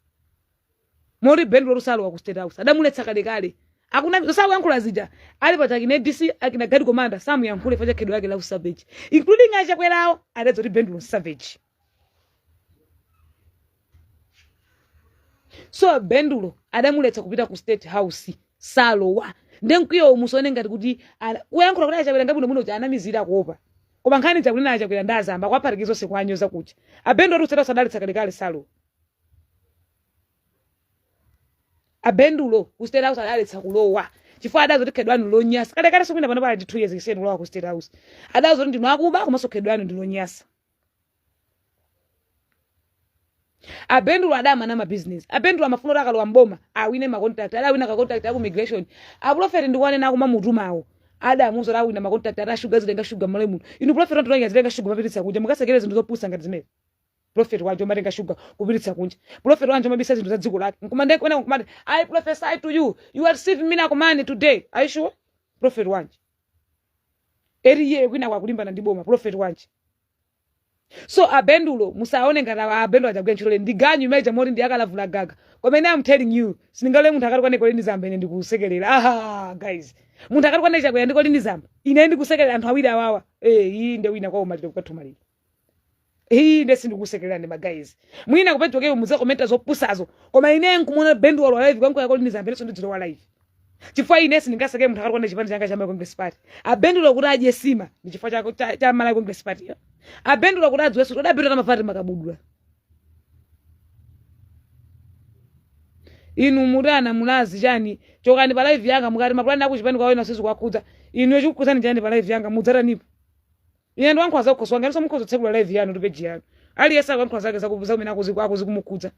mori Bendulo salo wa ku state house adamuletsa kale akuna salo yankula zija ali pachakine DC akina gadi commander samu yankhule facha kedo yake la savage including acha kwelawo adadzoti Bendulo savage so Bendulo adamuletsa kupita ku state house salo wa ndenkuyo musone ngati kuti uyankhula kuti achakwera ngabwino muno kuti anamizira kuopa koma nkhani chakuti na achakwera ndazamba kwaparikizo sekwanyoza kuti Abendo rusera sadalitsa kale salo Abendulo ustera usadalitsa kulowa chifukwa adazoti khedwanu lonyasa kale sokwina pano pali 2 years kiseni kulowa ku state house adazoti ndino akuba komanso khedwanu ndilonyasa Abendulo adama na business Abendulo amafuna akalowa mboma awine ma contract adawina ka contract ya ku migration aprofeti ndikwane na kuma mutumawo adamuzo awina ma contract ata sugar zilenga sugar male muno inu profeti ndo zilenga sugar mapititsa kunja mukasekere zinthu zopusa ngati zimene profeti wajo matenga sugar kupititsa kunja profeti wanje mabisa zinthu za dziko lake nkumande kwena nkumande I prophesy to you you are receiving miracle money today are you sure profeti wanje eriye kwina kwa kulimbana ndi boma profeti wanje so Abendulo musaone ngati Abendulo ajagwe ntchito ndiganyu meja mori ndi akalavula gaga komene I'm telling you siningale munthu akali kwaneko lini zamba ine ndikusekelera guys munthu akali kwaneko chakwe ndiko lini zamba ine ndikusekelera anthu awiri awawa iyi nde wina kwa umalire kukathumalira iyi nde sindikusekelera ndi guys mwina kupetoke muza komenta zopusazo koma ine nkumona Bendulo live kwanko yako lini zamba leso ndidzilowa live chifukwa ine sindingaseke munthu akali kwaneko chipande changa cha Congress party Abendulo kuti aje sima ndi chifukwa cha mala Congress party Abendulo kuti adzweso todapita mafati makabudula inu murana mulazi chani chokani pa live yanga mukati mapulani akuchipani kwaona sizu kwakhudza inu yechikukhuzani chani pa live yanga mudzatanipo ine ndo wankhoza kukhoswanga nso mukhoza tsekula live yanu ndi page yanu ali yesa wankhoza zake zakubuza kumene akuzikumukhudza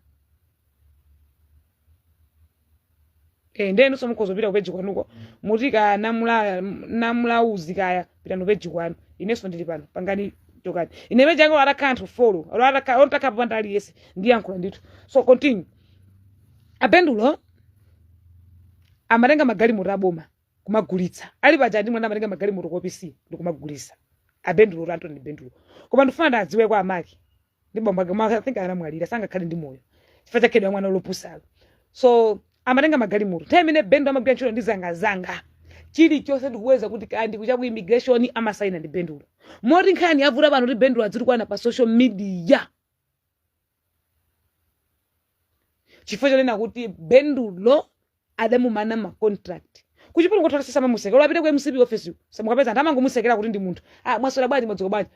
ndenu so mukhoza pita ku page kwanuko muti ka namulauzi kaya pita no page kwanu ineso ndili pano pangani tokani ine page yanga ara kanthu follow ara ontaka panda ali yese ndi yankhola ndithu so continue Abendulo amatenga magali mutaboma kumagulitsa ali paja ndi mwana amatenga magali muto kopisi ndikumagulitsa Abendulo Anthony Bendulo koma ndifuna ndadziwe kwa amaki ndi bomba kama I think anamwalira sangakhale ndi moyo chifukwa chakedwa mwana lopusala so amatenga magali muto time ine Bendulo amagwira ntchito ndi zanga chili chose ndikuweza kuti kandi kucha ku immigration amasaina ndi Bendulo mori nkhani yavuta pano ndi Bendulo adziri kwana pa social media chifukwa chonena kuti Bendulo adamumana ma contract kuchipuni ngothola sisa mamuseka olapita ku MCP office samukapeza anthu amangomusekera kuti ndi munthu mwasola bwanji madziko bwanji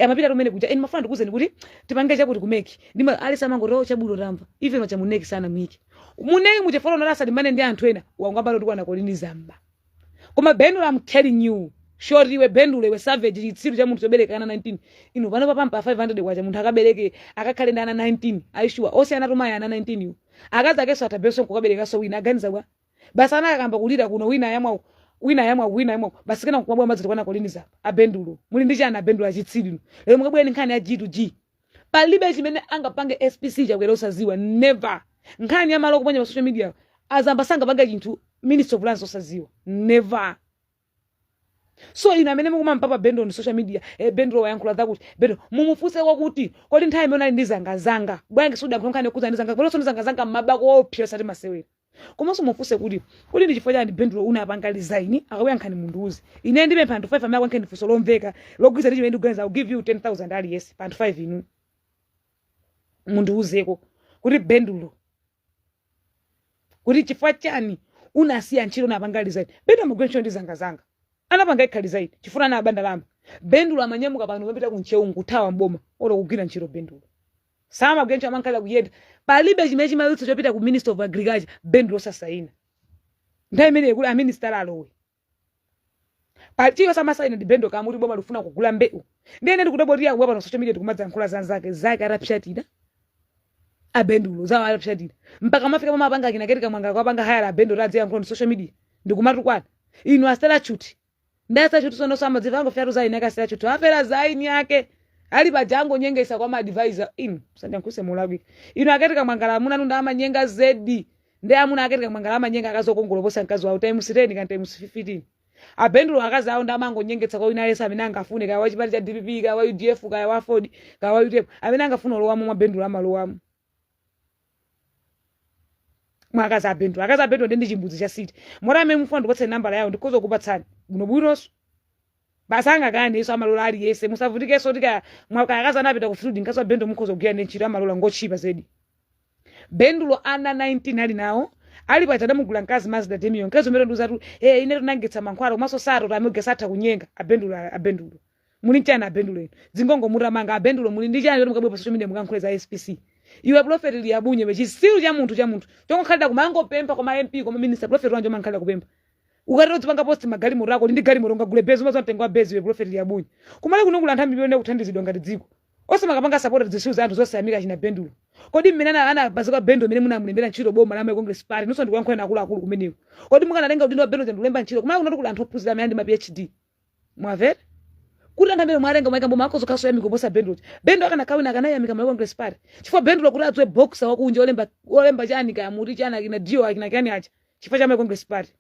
amapita kumene kuja eni mafuna ndikuzeni kuti tipange chakuti kumeki ndi alisa mangoro chabulo tamva even wacha muneki sana mwiki muneki muchefolo nalasa limane ndi anthu ena wangwambalo kuti kwana kolini zamba koma Bendulo I'm telling you short iwe Bendulo iwe savage chitsiru cha munthu chobereka ana 19 ino pano papampa 500 kwacha munthu akabereke akakhale ndi ana 19 aishuwa ose anatumaya ana 19 yu akazakeso atabeso kukabereka so wina aganiza bwa basi ana akamba kulira kuno wina yamwa basi kana kumabwa maziti kwana kolini zapa Abendulo muli ndi chana Abendulo achitsiru lero mukabwera nkhani ya G2G palibe chimene angapange SPC chakwera usaziwa never nkhani ya malo kuponya pa social media azamba sanga panga chinthu minister of lands osaziwa never So ina amene mukumampapa Bendulo ndi social media Bendulo wayankhula zakuti Bendulo mumufunse kwakuti kodi nthawi imene ali ndi zangazanga bwanji suda nkhani kuza ndi zanga polonso ndi zangazanga mmabako opsa sati masewera komanso mufunse kuti ndi chifukwa chani Bendulo unapanga design akakuyankhani munduuze ine ndibe pa 5 amene akwankhe ndifunso lomveka logwiza ndi chimene ndikuganiza I'll give you 10,000 ali yes pa 5 inu munduuzeko kuti Bendulo kuti chifukwa chani unasiya ntchito unapanga design Bendulo amagwira ntchito ndi zangazanga anapanga ikhali zaidi chifuna na abanda lamba Bendulo amanyamuka pano mapita kuncheungu kuthawa mboma olo kugwira ntchito Bendulo sama gwencho amankhala kuyenda palibe chimene chimalutso chopita ku Minister of Agriculture Bendulo sasaina nthawi imene kuli a minister alowe partiyo samasaina ndi Bendulo kama kuti boma lufuna kugula mbewu ndene ndikudabotira kuwa pano social media tikumadza nkhula zake arapshatira a Bendulo zawo arapshatira mpaka mafika mama apanga kinaketika mwanga kwa panga haya a Bendulo adzi yankhula social media ndikumatu kwana inu astela chuti ndasa chuti sono sama dzivango fyaru zaini akasela chuti afera zaini yake ali pajango nyengesa kwa advisor inu sandiyankhuse mulawi inu akatika mwangala amuna nunda amanyenga zedi ndi amuna akatika mwangala amanyenga akazokongoloposa mkazi wawo time 10 kan time 15 a Bendulo akazi awo ndamango nyengetsa kwa ina lesa amene angafune ka wachipati cha DPP ka wa UDF ka wa Ford ka wa UTF amene angafuna lowamo mwa Bendulo amalowamo mwakaza a Bendulo ndi chimbuzi cha city mora amene mufuna ndipatse nambala yawo ndikozo kupatsani buno bwinonso basanga kani iso amalola ali yese musavutike so tika mwakaza anapita ku field nkaso Bendulo mukhozo kugenda ntchito amalola ngochipa zedi Bendulo ana 19 ali nawo ali pa tadamugula nkazi Mazda Demion nkazo mero nduzatu ine tunangetsa mankhwala komanso sato tamugesa kunyenga a Bendulo muli nchana a Bendulo ino zingongo muramanga a Bendulo muli ndi chani mukabwe pa social media mukankhuleza SPC iwe prophet liyabunye bechisiru cha munthu chongokhalira kumango pempa kwa MP kwa minister prophet wanjo mankhalira kupempa ukatero tipanga post magali murako ndi gali muronga gule bezi mazo mtengo wa bezi we prophet liyabunye kumale kunungula nthambi milione kuthandizidwa ngati dziko ose makapanga support zishu za anthu zose amika china Bendulo kodi mmene ana bazika Bendulo mmene munamulembera ntchito boma la Congress party nonso ndikuyankhula akulu kumeneko kodi mukanalenga udindo wa Bendulo ndulemba ntchito kumale kunatu anthu ophunzira amene ndi ma PhD mwavere kuti anthu mwarenga mwakambo makozo kaso yami kuposa Bendulo akana kawina akanayamika ma Congress party chifukwa Bendulo kuti adzwe boxer wakunje olemba chani ka muti chana kina dio akina kani acha chifukwa cha ma Congress party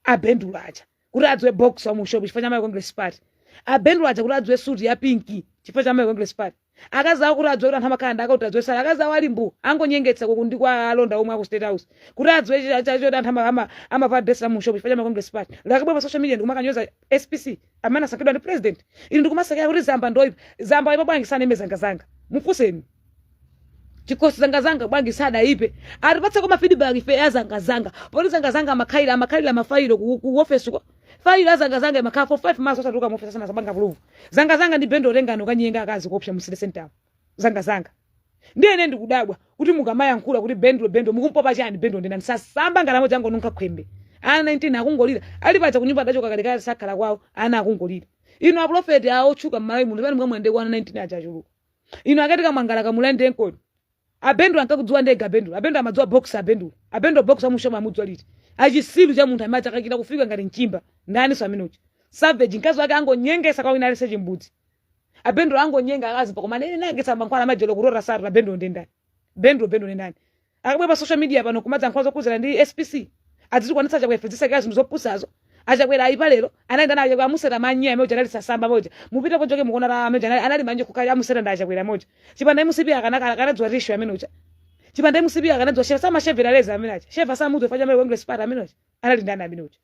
a Bendulo acha kuti adzwe boxer mu shop chifukwa cha ma Congress party a Bendulo acha kuti adzwe suit ya pinki chifukwa cha ma Congress party akazawo kuti adzwe anthu amakanda akauti adzwe sala akazawo ali mbu angonyengetsa kukundi kwa alonda omwe aku State House kuti adzwe chacho anthu amapa dress mu shop chifukwa cha ma Congress party lakabwa pa social media ndikumakanyoza SPC amana sakidwa ndi president ili ndikumasakira kuti zamba ndoipa zamba ipo bwangi sana imezangazanga mufuseni chikosi zangazanga bwangi sada ipe atipatse kwa feedback ife yazangazanga poli zangazanga amakhalira mafailo ku office ko failo zangazanga makhala for 5 months osatuka mu office sana sabanga vuluvu zangazanga ndi Bendulo lengano kanyenga akazi kuopsha mu city center zangazanga ndiye ndikudabwa kuti mukamayankhula kuti Bendulo mukumpopa chani Bendulo ndina sasamba ngalamo jango nunka khwembe ana 19 akungolira ali pacha kunyumba dachoka kalekale sakhala kwawo ana akungolira ino a prophet awo chuka mmalayi munthu pali mwamwende kwa 19 achachuluka ino akatika mwangala kamulende nkoni a Bendulo ankakudziwa ndega Bendulo amadziwa boxer Bendulo boxer mushoma amudziwa liti achisilu cha munthu amacha akakita kufika ngati mchimba ndani so amenochi savage nkazi wake angonyengesa kwa wina lese chimbudzi a Bendulo angonyenga akazi pa koma nene nagetsa mankhwala majelo kurora satu la Bendulo ndendani akabwe pa social media pano kumadza nkhozo kuzera ndi SPC adziti kwanitsa chakwefezisa kazi ndizopusazo achakwera aipa lero anaenda naye kwa musera manyia moja nali sasamba moja mupita pojoke mukona la moja anali manje kukaya musera ndachakwera moja chipanda musipi akanadzwa risho amenocha chipanda musipi akanadzwa chef sama chef releza amenacha chef asa mudzo fanya mwe English part amenocha anali ndani amenocha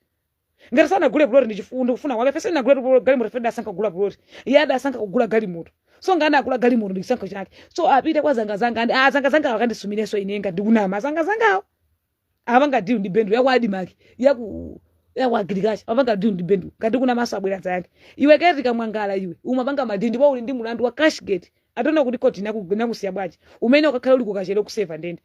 ngati sana gule blori ndi chifundo kufuna kwa pesa ina gule gali moto fenda sanka gula blori yada sanka kugula gali moto so ngana akula gali moto ndi sanka chake so apite kwa zangazanga andi zangazanga akandisumineso inenga ndikunama zangazangawo avanga diu ndi Bendulo yakwadi maki yaku agriculture avanga diu ndi Bendulo ngati kuna maso abwera zake iwe ketika mwangala iwe umapanga madindi wa uli ndi mulandu wa Cashgate atona kuti koti nakusiya bwaji umene ukakhala uli kukachele kuseva ndende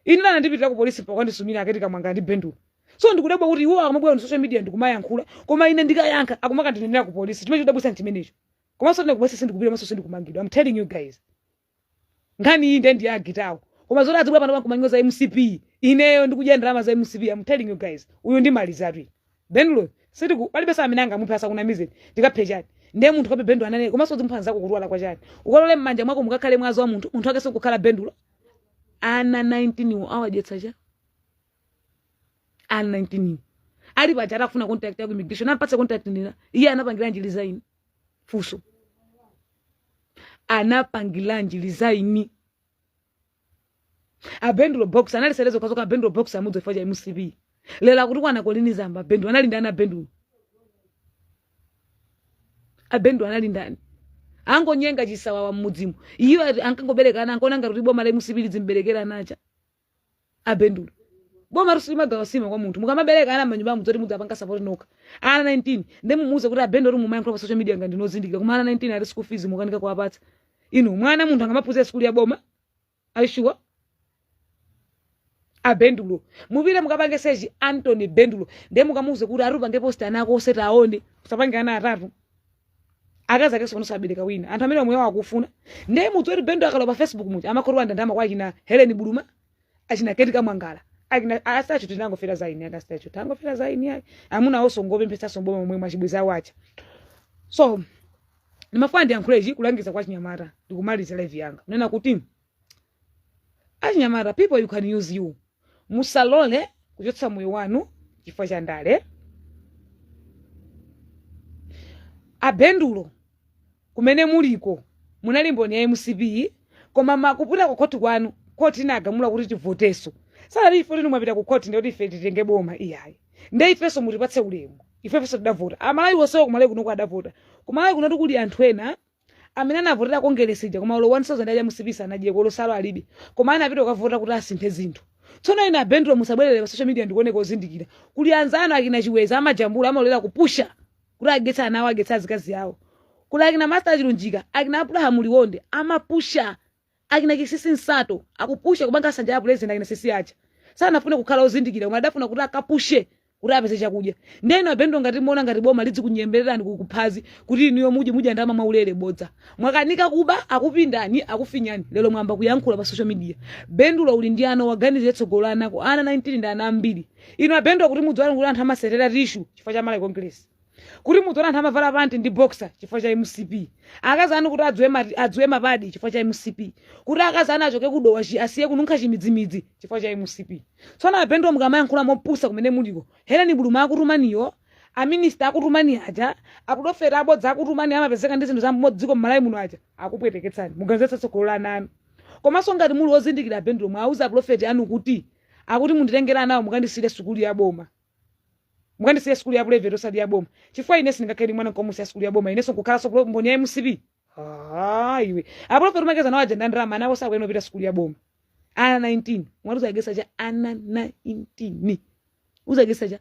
inana ndipitira ku police pa kwandisumira ketika mwangala ndi Bendulo so ndikudabwa kuti iwo akamabwera ku social media ndikumayankhula koma ine ndikayankha akumaka ndinenera ku police chimene chidabwisa nchimenecho koma so ndikubwesa sindikupira maso sindikumangidwa I'm telling you guys ngani iyi ndi agitawo koma zoti adzibwa pano kumanyoza MCP ineyo ndikudya ndalama za MCP I'm telling you guys uyu ndi mali zatu Bendulo sitiku palibe sa amenanga mupasa kuna mizeni ndikaphechani ndiye munthu kabe Bendulo anane koma so zimphanza zako kuruwala kwa chani ukolole mmanja mwako mukakhale mwazo wa munthu ake sokukhala Bendulo ana 19 awajetsa cha ana 19 ali paja atafuna contact yako immigration apatse contact nina iye anapangira njili zaini fuso anapangira njili zaini abendulo box analiserezo kazoka abendulo box amudzo faja MCB lela kuti kwana kolini zamba bendu analinda ana bendu abendu analindani angonyenga chisawa wa mudzimu iyo ankangobereka ana ankonanga kuti boma la MCB zimberekera nacha abendu boma rusima gawasima kwa muntu mukamabereka ana manyumba muzoti mudzapanga support noka ana 19 ndemumuze kuti abendu uri mu micro social media ngandi nozindika kuma ana 19 ari school fees mukanika kuwapatsa inu mwana muntu angamapuze school ya boma aishuwa abendulo muvile mukapange seji Anthony Bendulo ndemukamuze kuti ari pange post anako oseta aone kusapange ana atatu akaza keso kunosabereka wina anthu amene omwe wakufuna ndemudzoti Bendulo akalopa Facebook muti amakorwanda ndama kwa kina Helen Buluma achina Ketika Mwangala akina asacho tinango fera zaini akastacho tango fera zaini yake amuna oso ngobe mpesa somboma omwe mwachibwiza wacha so nimafandi encourage kulangiza kwa Chinyamata ndikumaliza live yanga nena kuti Chinyamata people you can use you musalole kuchotsa moyo wanu chifukwa cha ndale abendulo kumene muliko munalimboni ya MCB koma makupita ku koti kwanu koti inagamula kuti tivoteso sala ife lino mwapita ku koti ndi kuti ife titenge boma iyayi ndi ifeso mutipatse ulemu ifeso tidavota amalayi wonse kumalayi kuno adavota kumalayi kuno kuli anthu ena amene anavotera kongeresija koma ulo 1000 ali MCB sanaje ko losalo alibe koma anapita kukavota kuti asinthe zinthu tsono ina Bendulo musabwerere pa social media ndikuone kozindikira kuli anzano akina Chiweza amajambula amalolera kupusha kuti agetsa anawo agetsa azikazi yawo kuli akina Master Chilunjika akina Abraham Liwonde amapusha akina Kisisi Nsato akupusha kubanga sanja ya president akina Sisi acha sana afune kukhala ozindikira koma adafuna kuti akapushe kuti apeze chakudya ndeno Bendulo ngati muona ngati boma lidzi kunyembererani kukuphazi kuti iniyo muje ndama maulere bodza mwakanika kuba akupindani akufinyani lero mwamba kuyankhula pa social media Bendulo uli ndi ana waganize tsogolo anako ana 19 ndi ana ambiri ino Bendulo kuti mudzwala kuti anthu amaserera tishu chifukwa cha mala congress kuti mudzwala anthu amavala panti ndi boxer chifukwa cha MCP akazana kuti adzwe mapadi chifukwa cha MCP kuti akazana achoke kudowa asiye kununkha chimidzimidzi chifukwa cha MCP tsona Bendulo mukamayankhula mopusa kumene muliko Helen Buluma akutumaniyo aminister akutumani aja akudofera abodza akutumani amapezeka ndi zinthu za modziko mmalayi muno aja akupweteketsani muganzetsa tsogolo ananu komanso ngati muli ozindikira Bendulo mwauza prophet anu kuti akuti munditengera nawo mukandisire sukulu ya boma mukandisire sukulu ya private osati ya boma chifukwa ine sindingakhale mwana komusi ya sukulu ya boma ineso kukhala mboni ya MCB iwe aprofeti umakeza nawo ajenda ndrama nawo sakweno pita sukulu ya boma ana 19 mwatuza agesa cha ana 19 uzagesa cha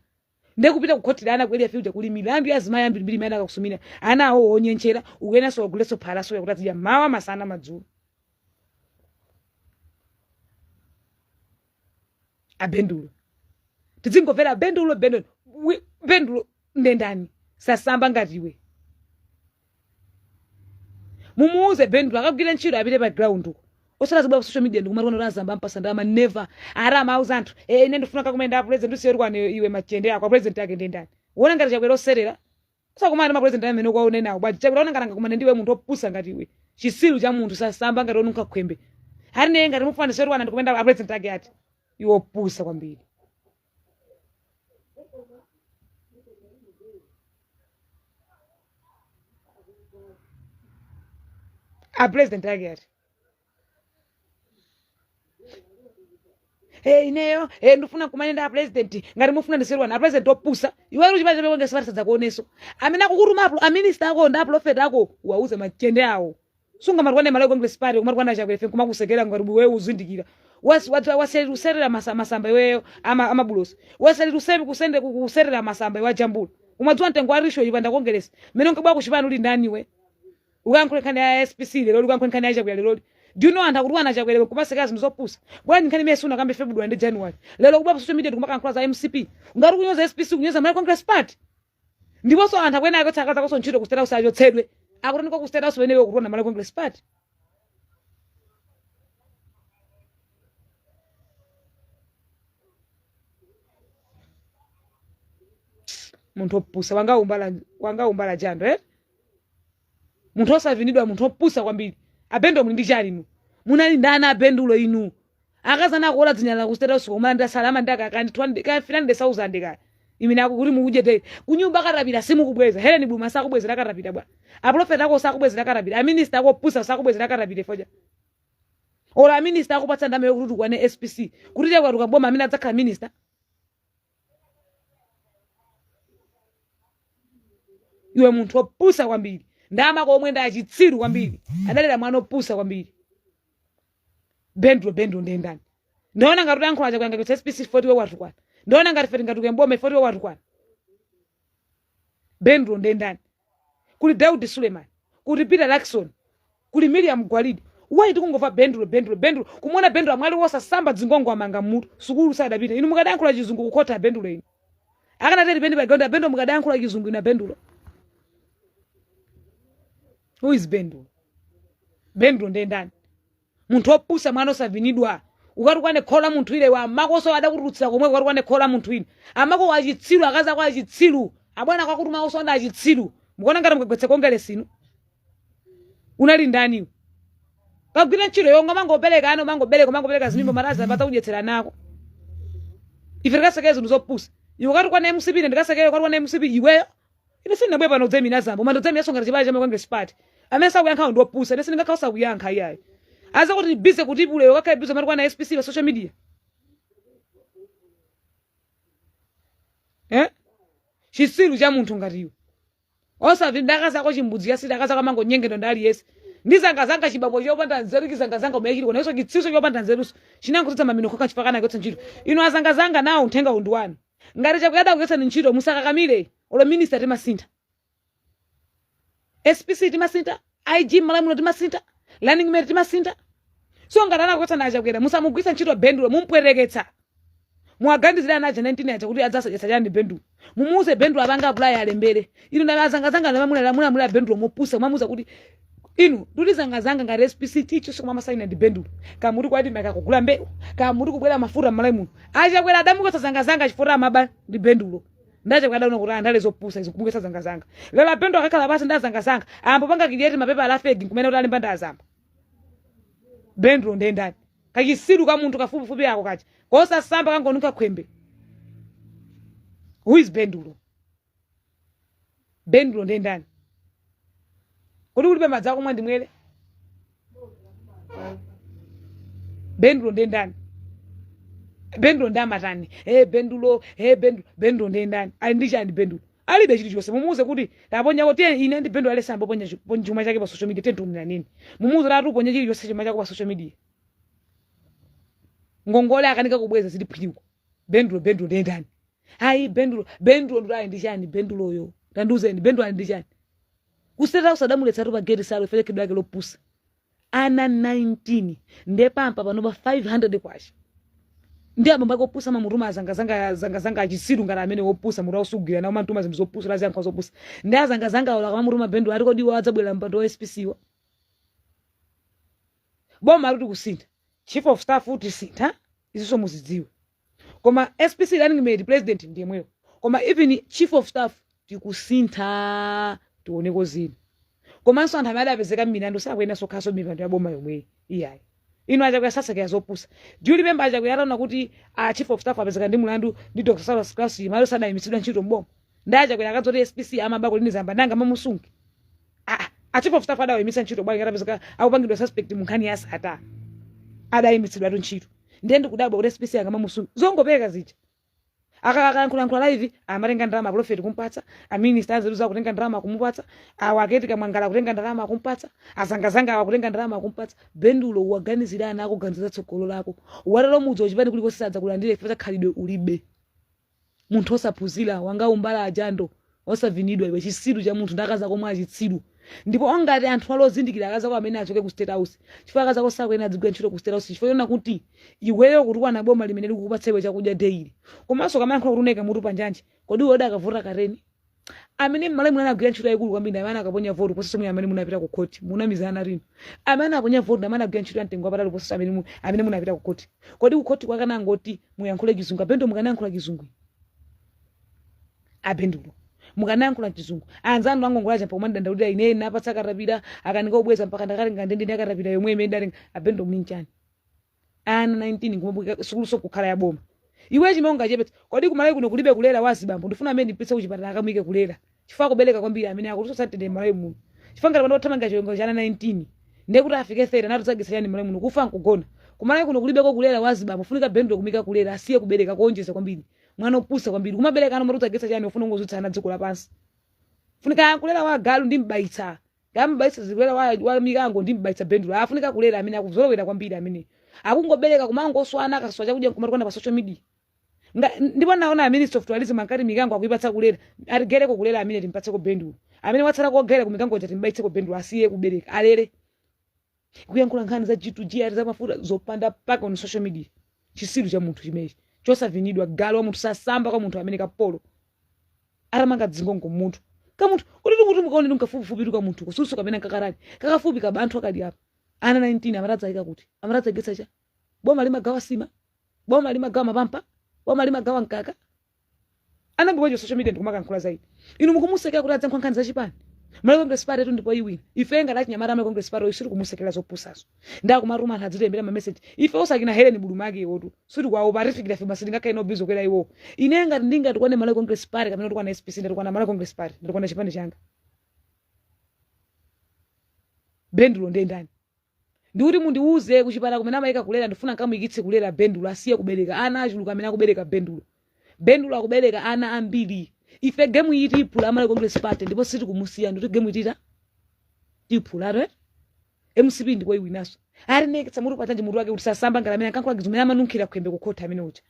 ndekupita kukhotira ana kweli afiuja kuli milandu yazimaya mbiri mayana kakusumina ana awo onyenchera ukena so guleso phalaso yakutazija mawa masana madzulo abendulo tidzingomvera Bendulo ndendani sasamba ngatiwe mumuuze Bendulo akagwira ntchito apite pa ground uko osalaziba social media ndikumatona razamba mpasa ndama never arama auzanthu ine ndifuna kakumenda president usiyeri kwane iwe machende akwa president yake ndendani wona ngati chakwera oserera usakumana ma president amene kwaone nawo bwa chakwera ona ngati ngakumana ndiwe munthu opusa ngati iwe chisilu cha munthu sasamba ngati onunka khwembe hari ne ngati mufana seri kwana ndikumenda president yake ati iwe opusa kwambiri a president yake ati ineyo ndifuna kumanenda president ngati mufuna ndiserwa na president opusa iwe uri chipacha pekwe ngesipata sadza kuoneso amene akukurumapo a minister ako nda prophet ako wauze machende awo sunga marwane malaiko congress party kumarwana chakwe fe kumakusekera ngati wewe uzindikira waseli userera masamba iweyo amabulosi waseli usemi kusende kuserera masamba iwa jambula umadzwa ntengo arisho ipanda congress mene nkabwa kuchipana uli ndani we ukankhulekana ya SPC lero ukankhulekana ya chakwe lero do you know anda kurwana chakwelewe kumaseka zinthu zopusa bwana nkhani mesi unakambe February ndi January lelo kuba social media ndikumakankhula za MCP ngari kunyoza SPC kunyoza Malawi Congress Party ndiponso anthu akwena ako tsaka zakoso ntchito kustera usachotsedwe akuti niko kustera uso wenewe kurona Malawi Congress Party munthu opusa wanga umbala jando munthu osavinidwa munthu opusa kwambiri Abendulo muli ndi chali inu munali ndana Abendulo inu akazana kuola dzinyala kustera usiku kumanda salama ndaka kandi 200,000 ka imene akuti mukudye daily kunyumba karapita simukubweza Helen Buma sakubwezera karapita bwana aprofeti ako sakubwezera karapita aminister ako pusa sakubwezera karapita foja ora minister akupatsa ndame yokuti kwane SPC kuti chakwa tukaboma amene adzakhala minister iwe munthu opusa kwambiri ndama komwe ndachitsiru kwambiri adalera mwana opusa kwambiri bendro ndendani ndaona ngati yankhula chakwanga kuti SPC 40 we watu kwana ndaona ngati feti ngati kuyembome 40 we watu kwana bendro ndendani kuli Daud Suleiman kuli Peter Jackson kuli Miriam Gwalidi why tikungova bendro kumona bendro amwali wosasamba dzingongo amanga mutu sukulu sadapita inu mukadayankhula chizungu kukota bendro ino akana tete bendi bagonda bendro mukadayankhula chizungu ina bendro who is bendro ndendani munthu opusa mwana osavinidwa ukati kwane khola munthu ile wa makoso adakurutsa komwe ukati kwane khola munthu ine amako wachitsiru akaza kwa chitsiru abwana kwakuti makoso anda achitsiru mukona ngati mukagwetse kongele sinu unali ndani kagwira ntchito yonga mangobereka zimimbo marazi apata kudyetsera nako ife tikasekeza ndizopusa iwe ukati kwane MCP ndikasekera ukati kwane MCP iweyo ine sinabwe pano dzemina zambo mandodzemina songa chibale chama kwange spati amene sakuyankha ndopusa ine sindingakhala kuyankha iyayi aza kuti bize kuti bule wakaya bize mari kwana SPC wa social media chisiru cha munthu ngatiyo osavi ndakaza ko chimbudzi yasi ndakaza kwa mango nyengendo ndali yesi ndizanga chibabo chopanda nzeru kizanga umeyikiri kona iso chitsiso chopanda nzeru chinangotsa mamino khoka chipakana kutsa ntchito ino azanga nawo uthenga undwani ngati chakuyada kuyetsa ntchito musakakamire olo minister timasinta SPC timasinta IG malamulo timasinta learning merit timasinta so ngatana kuyetsa na chakwera musamugwisa ntchito benduro mumpwereketsa muagandizira na 19 acha kuti adzasajesa chani benduro mumuze benduro abanga apply alembere ino ndazanga namamula benduro mopusa mwamuza kuti inu nduri zanga ngati SPC ticho sokuma masaina ndi benduro kamuri kwati makakugula mbewu kamuri kubwera mafuta malamulo acha kwera adamukotsa zanga chifura maba ndi benduro ndache kwada uno kuti andale zopusa izo kumukesa zanga lela benduro akakhala basi ndazanga ambo panga kidiyeti mapepa ala fegi kumene utali mbanda azamba benduro ndendani kachisiru ka munthu kafupifupi yako kachi kosa samba kangonuka khwembe who is benduro ndendani kuti ulibe madzi ako mwa ndimwere benduro ndendani benduro ndamatani benduro ndendani ali ndi chani benduro alibe chiti chonse mumuze kuti taponya kuti ine ndi benduro alesamba ponya chuma chake pa social media tentumira nini mumuze latu ponya chili chonse chuma chake pa social media ngongole akanika kubweza zili phiriko benduro ndendani hayi benduro ndali ndi chani benduro yo tanduzeni benduro ali ndi chani kuseta usadamuletsa rupa gate salo fele kidwake lopusa ana 19 ndepampa panoba 500 kwacha ndi abamba kopusa mamuruma zanga achisiru ngala amene wopusa mura usugira na mantuma zimzopusa lazi yankho zopusa ndi azanga ola kamuruma bendo ari kodi wadzabwera mpando wa SPC wa boma ari kusinta chief of staff uti sinta iziso muzidziwe koma SPC running mate president ndiye mweyo koma even chief of staff tikusinta tuone kozini komanso anthu amene apezeka m'milandu sakwena sokhaso mipando ya boma yomwe iyayi ino acha kuyasasa kuyazophusa ndiyo limemba acha kuyarana kuti chief of staff apezeka ndi mulandu ndi Dr. Salas Class malo sadayimitsidwa ntchito mboma ndacha kuyakadzoti SPC amabako lini zamba nanga mamusungi chief of staff adayimitsa ntchito bwana katapezeka akupangidwa suspect munkhani ya sata adayimitsidwa ntchito ndende kudabwa kuti SPC angamamusungi zongopeka zicha akayankhula live amatenga ndalama profit kumpatsa minister azeruza kutenga ndalama kumupatsa awaketi kamwangala kutenga ndalama kumpatsa azanga akutenga ndalama kumpatsa bendulo waganizirana akuganiza tsogolo lako walero mudzo chipani kuliko sisadza kulandire ife khalidwe ulibe munthu osaphunzira wanga umbala ajando osavinidwa iwe chisiru cha munthu ndakaza komwe achitsiru ndipo ongati anthu alozindikira akaza kwa amene achoke ku state house chifukwa akaza kosakwena dzigwa ntchito ku state house chifukwa yona kuti iweyo kuti kwana boma limene likukupatsa iwe chakudya daily komanso kamayankho kuruneka mutu panjanje kodi woda akavota kareni amene mmale mwana agwira ntchito yayikulu kwambiri amene akaponya vote poseso mwe amene munapita ku court munamizana rino amene aponya vote amene agwira ntchito yamtengo apatali poseso amene munapita ku court kodi ku court kwakana ngoti muyankhule chizungu apendo mukanayankhula chizungu apendulo mukanayankhula chizungu anzanu angongolacha mpaka mandanda kuti ine napatsa karapira akanika obweza mpaka ndakalinga ndende ndakarapira yomwe imene ndalinga apendo mlinchani ana 19 kumbuka sukulu sokukhala ya boma iwe chimonga chepetsa kodi kumalawi kuno kulibe kulera wazibambo ndifuna amene ndipitsa kuchipatala akamuyike kulera chifukwa kubereka kwambiri amene akutusatende malawi muno chifukwa ngati pano othamanga chilongo chana 19 ndekuti afike 30 anatudzagisa yani malawi muno kufa nkugona kumalawi kuno kulibeko kulera wazibambo funika bendulo kumika kulera asiye kubereka kuonjeza kwambiri mwana opusa kwambiri kumabereka ano matudzagetsa chani ufuna ngozutsana dziko lapansi funika kulera wa galu ndi mbaitsa gambaitsa zikulera wa mikango ndi mbaitsa bendulo afunika kulera amene akuzolowera kwambiri amene akungobereka kumangoswana akaswa chakudya kumatukana pa social media ndipo naona minister of tourism ankati mikango akuipatsa kulera atigereko kulera amene timpatseko bendulo amene watsala kogera kumikango chati mbaitseko bendulo asiye kubereka alere kuyankhula nkhani za G2G za mafuta zopanda paka on social media chisiru cha munthu chimechi chosavinidwa galo wa munthu sasamba kwa munthu amene kapolo aramanga dzingongo munthu ka munthu kuti munthu mukaone ndingafupi ka munthu kususu kapena kakarali kakafupi ka banthu akali apa ana 19 amaradzaika kuti amaradzagetsa cha boma limagawa sima boma limagawa mapampa boma limagawa nkaka anabikwaje social media ndikumakankhula zaidi inu mukumusekera kuti adzankho nkhani zachipani Malawi Congress Party ndipo iwina ife ngati nyamara Malawi Congress Party isiri kumusekera zopusazo ndakumaruma ntadzilembera ma message ife osakina Helen Bulumage iwotu suri kwawo parifikira fe masidinga kaino bizo kwera iwo ine ngati ndingati kwane Malawi Congress Party kamene tukwana SPC ndikwana Malawi Congress Party ndikwana chipande changa bendulo ndendani ndikuti mundiuze kuchipata kumene amayika kulera ndifuna nkamuyikitse kulera bendulo asiye kubereka ana achuluka amene akubereka bendulo akubereka ana ambiri ife game yiti ipula Malawi Congress Party ndipo siti kumusiya ndikuti game yitita ipula right MCP ndipo iwinaso ari neketsa muri patanje muri wake kuti sasamba ngalamene akankula gizumene amanunkhira kukhembe kukhotha amene ucha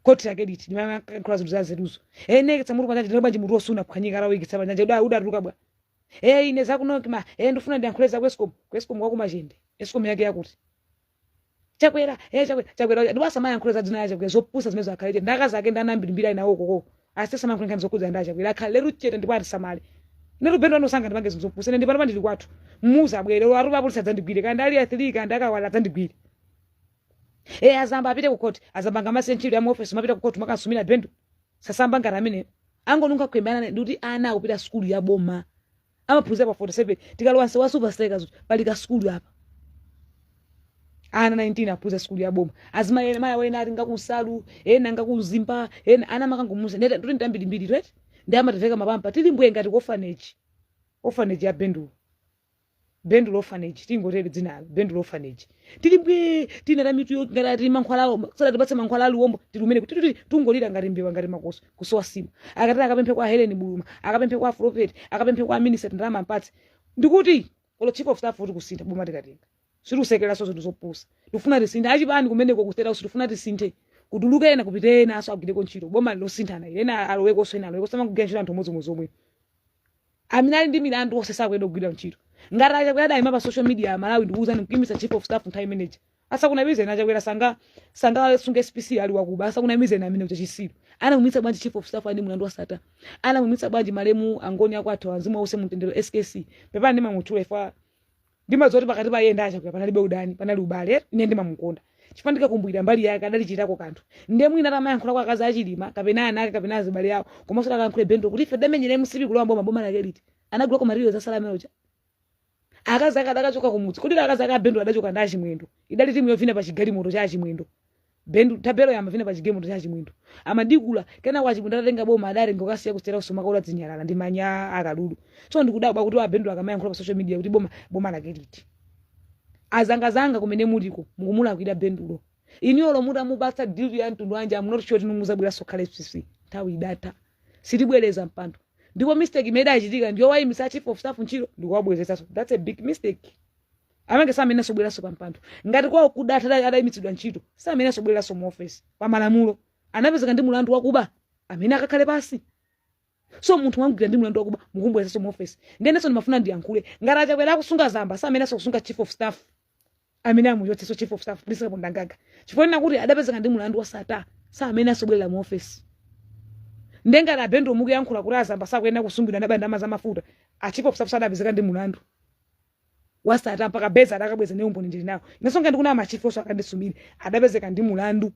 koti yake diti ndimama akankula zizazeruzo neketsa muri patanje ndinoba njimuri osuna kukhanyika rawo ikitsa patanje udaruka bwa ine zakunokima ndifuna ndiyankhuleza kwescom kwako majende escom yake yakuti chakwera chakwera ndibasa mayankhuleza dzina yache kuti zopusa zimene zakhalete ndaka zake ndanambirimbira inawo koko asesa mankhunkani zokuza ndacha kuti akhala leru chete ndipati samale nero bendo anosanga ndipange zopusa ine ndipano pandili kwathu muza bwere aruba polisi adzandigwire kandi ali athilika andakawala adzandigwire azamba apite ku court azambanga masenchiro ya mu office mapita ku court makasumira bendo sasamba ngara amene angonunka kwembana ndi ana akupita school ya boma amaphunzira pa 47 tikalwanse wa super strikers pali ka school apa ana 19 aphunzira school ya boma azima yene maya wena ali ngakusalu ena ngakuzimba ena ana makangomusa ndete ndi ndambiri mbiri right ndi amateveka mapampa tilimbwe ngati orphanage ya bendulo orphanage tingotere dzina bendulo orphanage tilimbwe tinera mitu ngati mankhwalalo sala tipatse mankhwalalo wombo tilumene kuti tungolira ngati mbewa ngati makoso kusowa sima akati akapemphe kwa Helen Buluma akapemphe kwa Prophet akapemphe kwa minister ndama mpatse ndikuti olo chief of staff kuti kusinta boma tikatenga sirusekera so zopusa tufuna tisinte achipani kumeneko kutera usifuna tisinte kuduluka ena kupite ena aso agideko ntchito boma losinthana ena aloweko so ena aloweko sama kugenjira anthu mozo omwe aminali ndi milandu osesa kwenda kugwira ntchito ngati achakwera ima pa social media Malawi ndikuuza ndikimisa chief of staff time manager asa kuna mize na chakwera sanga sunga SPC ali wakuba asa kuna mize na amene uchachisiru ana mumitsa bwanji chief of staff ani mulandu wasata ana mumitsa bwanji malemu angoni akwathu azimwa use mutendero SKC pepa ndima mutule ifa ndima zoti pakati pa yenda achakwera panalibe udani panali ubale ine ndima mukonda chifandika kumbwira mbali yake adali chitako kanthu ndiye mwina tamayankhula kwa akazi achilima kapena anake kapena azibale yawo komanso takankhule bendo kuti ife damenyere MCP kulomba maboma lake liti anagula ko mariyo za salama ocha akazi akadachoka kumudzi kuti akazi akabendo adachoka ndachi mwendo idali timu yovina pa chigali moto cha chimwendo bendo tabelo yamba vina pa chigemo cha chimwendo amadikula kena kwa chimwendo atatenga boma adali ngokasiya kustera kusoma kola dzinyalala ndi manya akadudu so ndikudaba kuti abendo akamayankhula pa social media kuti boma lake liti azangazanga kumene muliko mukumula kuida bendulo iniolo muda mubatsa deal ya mtundu wanje amunoti choti numuzabwera sokhala SPC tawi data sitibwereza mpando ndipo mistake imeda achitika ndio wai misa chief of staff nchiro ndikwabwezesa so that's a big mistake amenge samene sobwera so pampando ngati kwa kudata adayimitsidwa ntchito samene sobwera so mu office pa malamulo anapezeka ndi mulandu wakuba amene akakhale pasi so munthu wangwira ndi mulandu wakuba mukumbweza so mu office ndeneso ndimafuna ndiyankhule ngati achakwera kusunga zamba samene so kusunga chief of staff amene amuyotse so chief of staff please kapondanganga chifukwa kuti adapezeka ndi mulandu wasata samene asobwera mu office ndenga la bendo muku yankhula kuti azamba sakwenda kusungidwa ndabanda amaza mafuta a chief of staff sadapezeka ndi mulandu wasata mpaka beza adakabweza ne umboni ndili nawo inasonga ndikuna ama chief oso akandisumire adapezeka ndi mulandu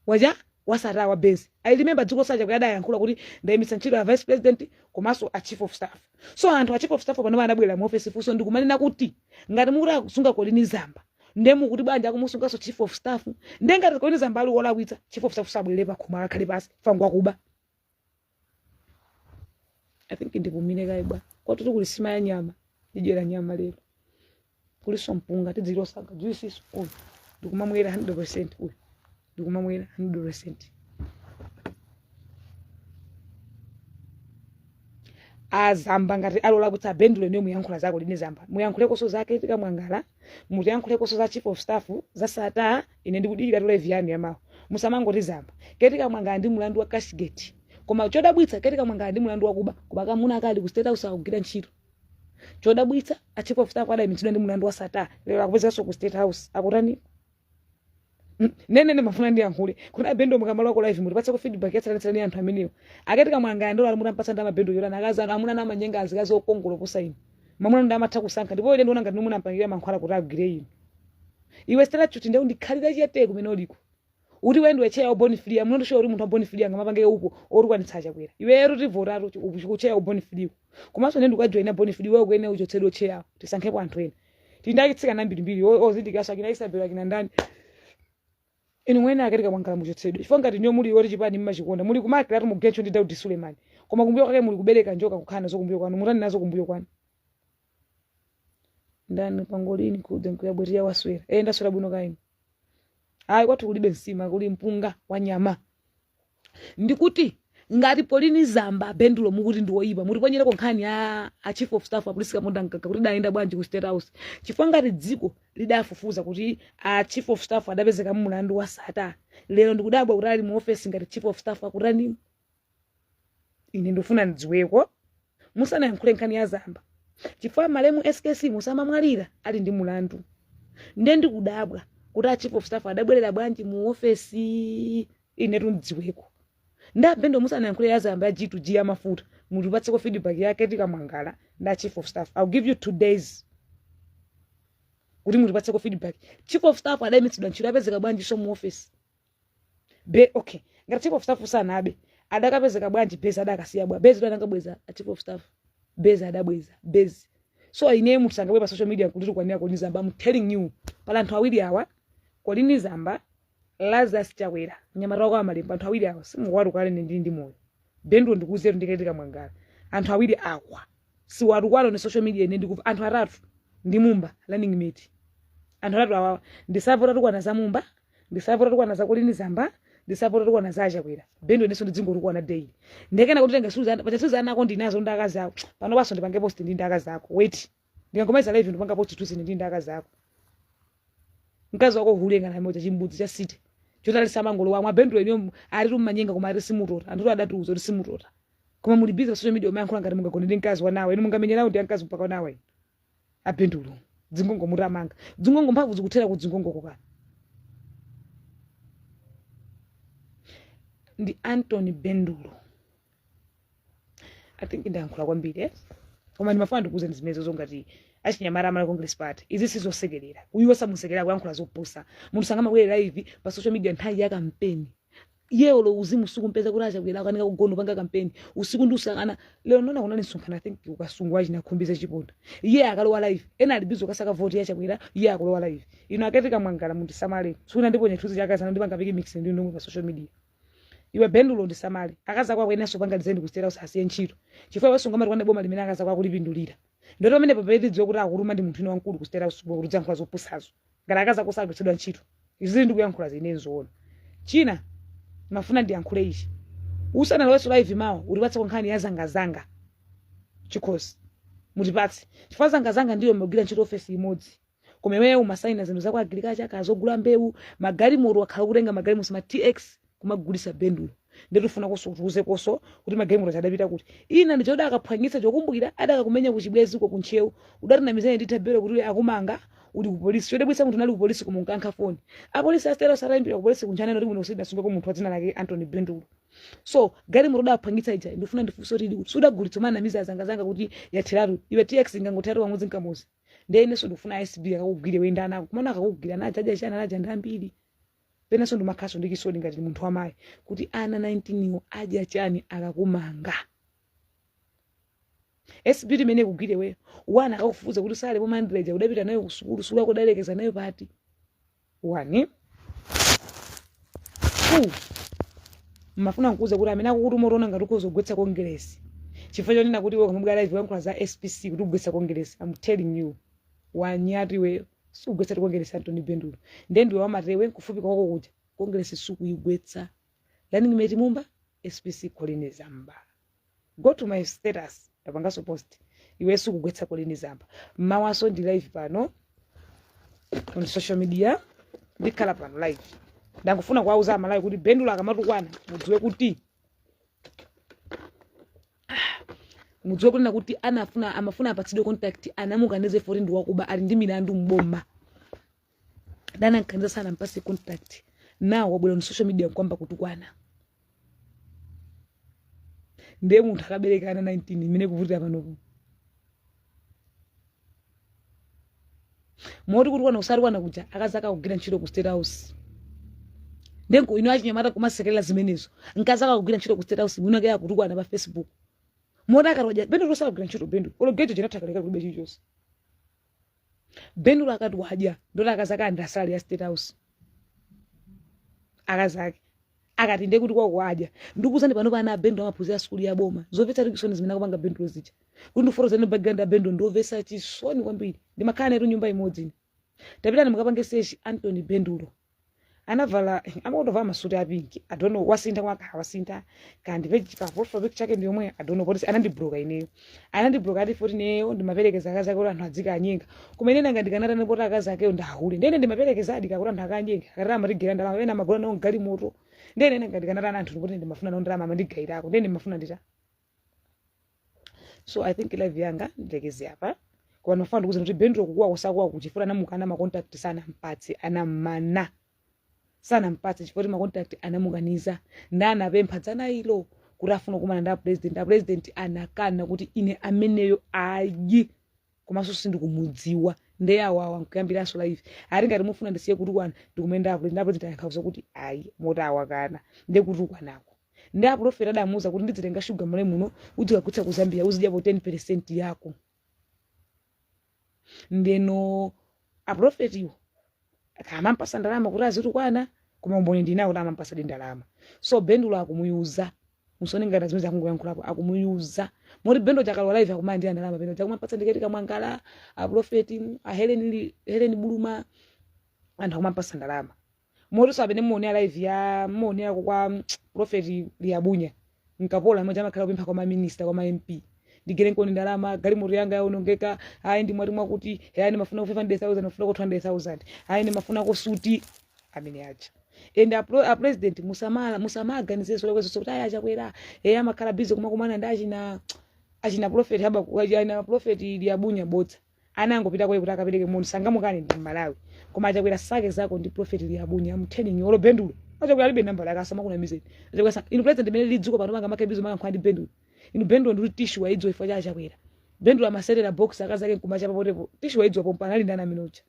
waja wasata wa base I remember dziko saja kuyada yankhula kuti ndayimitsa ntchito ya vice president komanso a chief of staff so anthu a chief of staff pano adabwera mu office fuso ndikumanena kuti ngati mukura kusunga kolini zamba ndemu kuti banja akumusungaso chief of staff ndengati koni Zambali wolawitsa chief of staff sabwere pa khoma akhale pasi fangwa kuba. I think ndipumine kaibwa kwatu tukulisima ya nyama ndidyera nyama lero kuliso mpunga tidzilosaga juice uyu ndikumamwera 100% uyu ndikumamwera 100%. Azamba ngati alola kuti abendulo niyo muyankhula zako lini Zamba muyankhulekoso zake tika Mwangala mutiyankhulekoso za chief of staff za Sata ine ndikudikira tole vyani yamawo musamangoti Zamba ketika Mwangala ndi mulandu wa Cashgate koma chodabwitsa ketika Mwangala ndi mulandu wa kuba kamuna akali ku State House akugwira ntchito chodabwitsa a chief of staff adayimitsidwa ndi mulandu wa Sata lero akupezanso ku State House akutani nene mafuna ndi yankhule kuti abendo mukamala ko live mutipatse ku feedback yatsalanitsana ni anthu amenewo aketika Mwangala ndo alimunampatsa ndama bendo yona nakazana amuna na manyenga azikazi okongolo posaini mamuna ndo amatha kusankha ndipo ine ndiona ngati munampangirira mankhwala kuti agwire ino iwe statute ndio ndikhalira chiyate kumene uliko uti wendo echeya oboni free amuno sho uri munthu oboni free ngamapange upo orukwanitsa chakwera iwe ruti votatu kucheya oboni free komanso nende ukajoina boni free wewe kwene uchotsedwa cheya tisankhepo anthu ena tindakitsika na mbiri ozindikasa kina Isabel kina ndani inu mwene aketika Mwangala muchotsedwa chifukwa ngati nyo muli ori chipani mmachikonda muli kumakira ati mugencho ndi Daudi Suleiman koma kumbuyo kwake muli kubereka njoka kukhana zo kumbuyo kwanu mutani nazo kumbuyo kwanu ndani pangolini kudze nkuyabwetira waswera ndaswera bwino kaini hayi kwathu kulibe nsima kuli mpunga wa nyama ndikuti ngati Polini Zamba bendulo mukuti ndiwoyipa mutiponyere konkhani a chief of staff apulisika mondangaka kuti daenda bwanji ku State House chifukwa ngati dziko lidafufuza kuti a chief of staff adapezeka mulandu wa Sata lero ndikudabwa kuti ali mu office ngati chief of staff akutani ine ndofuna ndidziweko musana yankhule nkhani ya Zamba chifukwa malemu SKC musamamwalira ali ndi mulandu ndikudabwa kuti a chief of staff adabwerera bwanji mu office ine tundidziweko ndabendo musana yankhule ya Zamba ya G2G ya mafuta mutipatse ko feedback yake tika Mwangala nda chief of staff I'll give you 2 days kuti mutipatse ko feedback chief of staff adayimitsidwa ntchito apezeka bwanji so mu office okay ngati chief of staff usanabe adakapezeka bwanji base adakasiya bwa base adangabweza a chief of staff base adabweza base so ine mutsangabwe pa social media kuti tukwanira ko Zamba I'm telling you pala anthu awiri awa Polini Zamba Lazarus Chakwera nyamara kwa malemba anthu awiri awa simukwatu kale ndi moyo bendo ndikuzeru ndiketika Mwangala anthu awiri akwa si watu kwalo ne social media ine ndikuva anthu atatu ndi Mumba running mate anthu atatu awa ndisavota tukwana za Mumba ndisavota tukwana za Polini Zamba ndisavota tukwana za Chakwera bendo neso ndidzingo tukwana daily ndekena kuti tenga Suzana pacha Suzana ako ndinazo ndaka zako pano baso ndipange post ndi ndaka zako wait ndingomeza live ndipanga post tusi ndi ndaka zako mkazi wako hulenga na moja chimbudzi cha city chotali samangolo wamwe bendo enyo ari rumanyenga koma ari simutota anthu adatuzo ri simutota koma muli busy social media umayankhula ngati mungakonde ndi mkazi wanawe inu mungamenye nawo ndi mkazi mpaka nawe abendulo dzingongo mutamanga dzingongo mphamvu zikuthera ku dzingongo kokana ndi Anthony Bendulo I think ndayankhula kwambiri koma ndimafuna ndikuze ndizimezo zongati achinyamara amala Congress Party izi sizosekerera uyiwo samusekerera kuyankhula zopusa munthu sangama bwere live pa social media nthawi ya campaign yeo lo uzimu usiku mpeza kuti achakwera akanika kugono panga campaign usiku ndi usakana lero nona kunani nsonkhana I think ukasungwa chinakhumbiza chiponda iye akalowa live ena alibizo kasaka vote ya Chakwera iye akalowa live ino aketika Mwangala munthu samale sukuna ndipo nyathuzi chakazana ndipanga piki mix ndi ndongo pa social media iwe Bendulo ndi samale akaza kwa kwenaso panga dizendi ku State House asiye ntchito chifukwa wasunga mari kwane boma limene akaza kwa kulipindulira ndoto pamene papeti dziwo kuti akuluma ndi munthu ino wankulu ku State House kuti zankhula zopusazo ngati akaza kusagwetsedwa ntchito izi ndikuyankhula zinezoona china mafuna ndiyankhule ichi usana lweso live mawo ulipatsa konkhani ya zanga chikosi mutipatse chifukwa zanga ndiyo magwira ntchito office imodzi koma iweyo umasaina zinthu zako agriculture kazogula mbewu magari moro akhala kutenga magari musima TX kumagulisa Bendulo ndetufuna kusutuze koso kuti magari moro adapita kuti ina ndichoda akaphwanyitsa chokumbukira adakakumenya kuchibwezi uko kunchewu udati na mizane nditabere kuti akumanga uli ku police chodebwisa munthu nali ku police kumunkankha phone apolice astero sarayambira ku police kunjana ndi muno usida sunga ko munthu wadzina lake Anthony Bendulo so gari muroda aphwanyitsa ija ndifuna ndifunso tili kuti suda gulitsa mana miza zanga kuti yathiratu iwe TX ingangotharu wamudzi nkamuzi ndene so ndifuna SB akakugwire wenda nako kumana akakugwira na jaja chana na janda mbili pena so ndimakhaso ndikisoni ngati munthu wamayi kuti ana 19 iwo aja chani akakumanga SB mene kugwire we wana akakufuza kuti sale po mandreja udapita nayo kusukulu sula kudalekeza nayo pati 1 2 mafuna nkuze kuti amene akuti umorona ngati ukuzogwetsa kongeresi chifukwa chonena kuti iwe kumubwera live yankhula za SPC kuti ugwetsa kongeresi. I'm telling you wanyati weyo sugwetsa kongeresi Anthony Bendulo ndiwe wamatewe kufupi kwako kuja kongeresi sukuyigwetsa. Learning mate mumba SPC Colin Zamba. Go to my status ndapangaso post iwe sukugwetsa Colin Zamba. Mawaso ndi live pano on social media ndikhala pano live ndangufuna kuwauza amalawi kuti Bendulo akamatukwana mudziwe kuti kuti amafuna apatsidwe contact anamukaneze for ndi wakuba ali ndi milandu mboma dana nkhanza sana mpase contact now wabwera on social media kwamba kutukwana ndiye munthu akabereka ana 19 imene kuvutira panopo moti kuti wana usari wana kuja akazaka kugwira ntchito ku State House ndengo ino achinyamata kumasekerera zimenezo nkazaka kugwira ntchito ku State House mwina kaya kutukwana pa Facebook moda akaroja Bendulo sala kugwira ntchito Bendulo ologeto chinatakaleka kulibe chichonse Bendulo akati waja ndola akazaka ndasali ya State House akazake akati ndiye kuti kwa waja ndikuzani pano pana Bendulo amaphunzira skuli ya boma zopetsa tikisoni zimene akupanga Bendulo zicha kuti ndiforo zene background ya Bendulo ndovesa chisoni kwambiri ndimakhala netu nyumba imodzi tapita ndimakapange search Anthony Bendulo anavala amakutovala masuti apinki I don't know wasinta kwaka wasinta kandi page pa profile picture chake ndiyomwe I don't know but anandibloka ineyo anandibloka ati foti neyo ndimaperekeza akazi ake kuti anthu adzika anyenga kumene nanga ndikanata nepota akazi ake ndahule ndene ndimaperekeza adika kuti anthu akanyenga akatama matigera ndalama ena magona nawo gali moto ndene nanga ndikanata anthu kuti ndimafuna nawo ndalama mandigairako ndene ndimafuna ndita. So I think live yanga ndilekeze apa kwa nofanda kuza kuti Bendulo kukuwa kusakwa kuchifuna namukana ma contact sana mpatsi anamana sana mpatsi chifukwa ma contact anamukaniza ndana pemphadzana ilo kuti afuna kumana nda president anakana kuti ine ameneyo ayi komanso sindikumudziwa ndiye awawa nkuyambiranso live ari ngati mufuna ndisiye kuti kwana ndikumenda president ayankhaza kuti ayi mota awakana ndiye kuti ukwanako ndi aprofeta adamuza kuti ndizitenga sugar mule muno udzikagutsa ku Zambia uzidyapo 10% yako ndeno aprofeti iwo akamampasa ndalama kuti azitukwana koma umboni ndinawo amampasa ndalama. So Bendulo akumuyuza musoni ngati zimene zakungoyankhulapo akumuyuza moti Bendulo chakalwa live akumandi ndalama Bendulo chakumampasa ndiketi kamwangala aprofeti a Helen Buluma anthu akumampasa ndalama moti so abene muone live ya muone kwa Prophet Liabunya nkapola mmoja amakhala kupempha kwa minister kwa MP ndigere nkoni ndalama gali moto yanga yaonongeka hayi ndi mwati mwakuti yani mafuna ku 500,000 mafuna ku 200,000 hayi ndi mafuna ku suti amene acha and a president musamaganize so lekwezo kuti acha kwera amakhala busy kumakumana ndi achina Prophet haba ajina Prophet Liabunya botsa anangopita kwa kuti akapereke munthu sangamukane ndi Malawi koma acha kwera sake zako ndi Prophet Liabunya I'm telling you olo Bendulo acha kwera libe namba laka sama kuna message acha kwera inu president mene lidzuko pano manga makebizo manga nkhwandi Bendulo inu Bendulo ndi tissue waidzo ifo chacha kwera Bendulo amaserera box akazake kumacha papotepo tissue waidzo pompa anali ndana minocha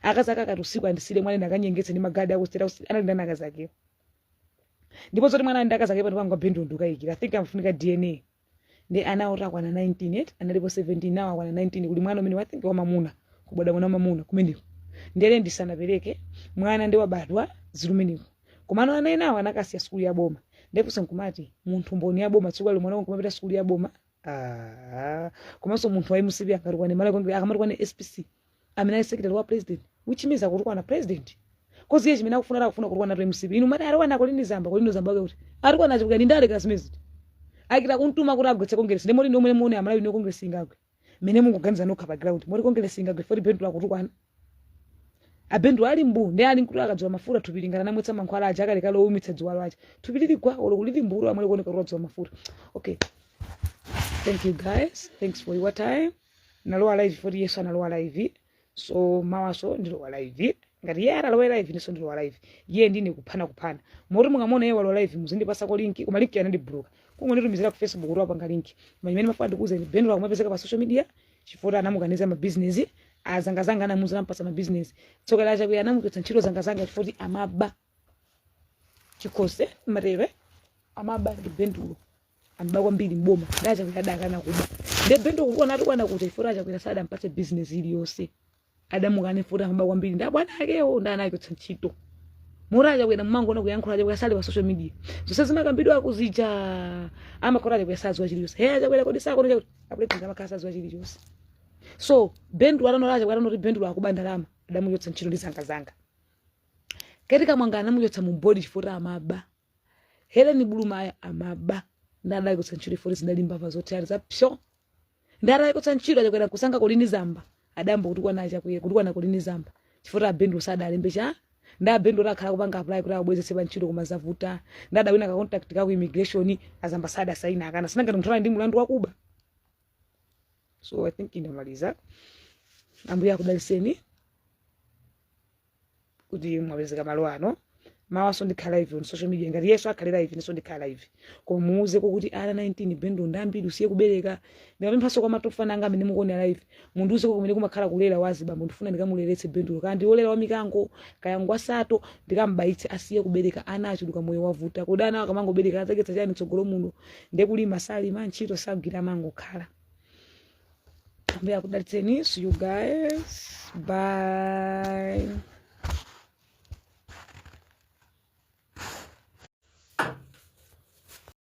akazaka katusiku andisile mwana ndakanyengetse ndi magadi akustera anali ndana akazake ndipo zoti mwana ndakazake pano panga Bendulo ndukayikira I think amfunika DNA ndi anaota kwana 19 analipo 17 nawa kwana 19 kuli mwana umene I think wa mamuna kubada mwana mamuna kumeneko ndele ndisanapereke mwana ndi wabadwa zilumeneko komano ana enawo anakasiya skuli ya boma ndipo nkumati munthu mboni ya boma tsiku mwana wangu kumapita skuli ya boma komanso munthu wayimusibi akarukwane mala konge akamati SPC amene secretary wa president which means akutukwana president kozi ye chimene akufuna kurukwana to MCB inu mati ariwana Colin Zamba kuti arikwana chikuka ndi ndale kasimezi akita kuntuma kuti agwetse kongress ndemoti ndi omwe muone amalawi no kongress ingagwe mene mungoganiza nokha pa ground moti kongress ingagwe for Bendulo akutukwana Bendulo ali mbu ndi ali nkulu akadzwa mafuta tupilingana namwetsa mankhwala aja akaleka lo umitsa dziwalo aja tupilili kwa olo kulili mbulu amale kuoneka kudzwa mafuta. Okay, thank you guys, thanks for your time. Nalowa live for yesu analowa live so mawaso ndilowa live ngati yara lowa live niso ndilowa live ye ndine kuphana moti mungamona ye walowa live muzindipasa ko link kuma link yana ndi block kungo nditumizira ku Facebook kuti wapanga link imene mafuna ndikuze ni Bendulo akumapezeka pa social media chifukwa anamuganiza ma business azangazanga anamuza nampasa ma business tsoka lacha kuya namuketsa ntchito zangazanga chifukwa amaba chikose mareve amaba ndi Bendulo amba kwambiri mboma lacha kuyadaka na kuba ndi Bendulo kuona kuti kwana kuti chifukwa lacha kuya sada mpatse business ili yonse adamukane futa hamba kwambiri ndabwana akewo ndanayikotsa ntchito muraja kwena mmango nakuyankhulaje kwasale pa social media zose zimakambidwa kuzija amakoraje kwasazwa chilichonse heya kwela kodi sako nje apuleta ngama kasazwa chilichonse so bendu anoraje kwaranoti bendu akuba ndalama adamuyotsa ntchito ndi zanga ketika mwangana muyotsa mu body chifuta amaba Helen Bulumaya amaba ndadayikotsa ntchito ifoti zinalimba vazothi ali zapsho ndadayikotsa ntchito akwera kusanga kolini zamba adambo kuti kwanacha kuye kuti kwana kolini zamba chifuta bendu sada alembe cha nda bendu rakhala kupanga apply kuti abwezese ntchito kumazavuta ndadawina ka contact ka ku immigration as ambassador saina akana sinanga mthola ndi mulandu wakuba. So I think indamaliza ambuya kudaliseni kuti mwabezeka malo ano mawaso ndikhala live on social media ngati Yesu akhalira live niso ndikhala live kumuuze kuti ala 19 bendu ndambiri usiye kubereka ndikapemphaso kwa matofana anga amene mukuonera live munduze kumene kumakhala kulera waziba ndifuna ndikamuleletse bendu kandi olera wa mikango kayangwa sato ndikambaitse asiye kubereka ana achuluka moyo wavuta kodana akamangobereka azaketsa chani tsogolo muno ndekulima sali manchito sagwira mango khala ambuya kudalitseni. See you guys, bye.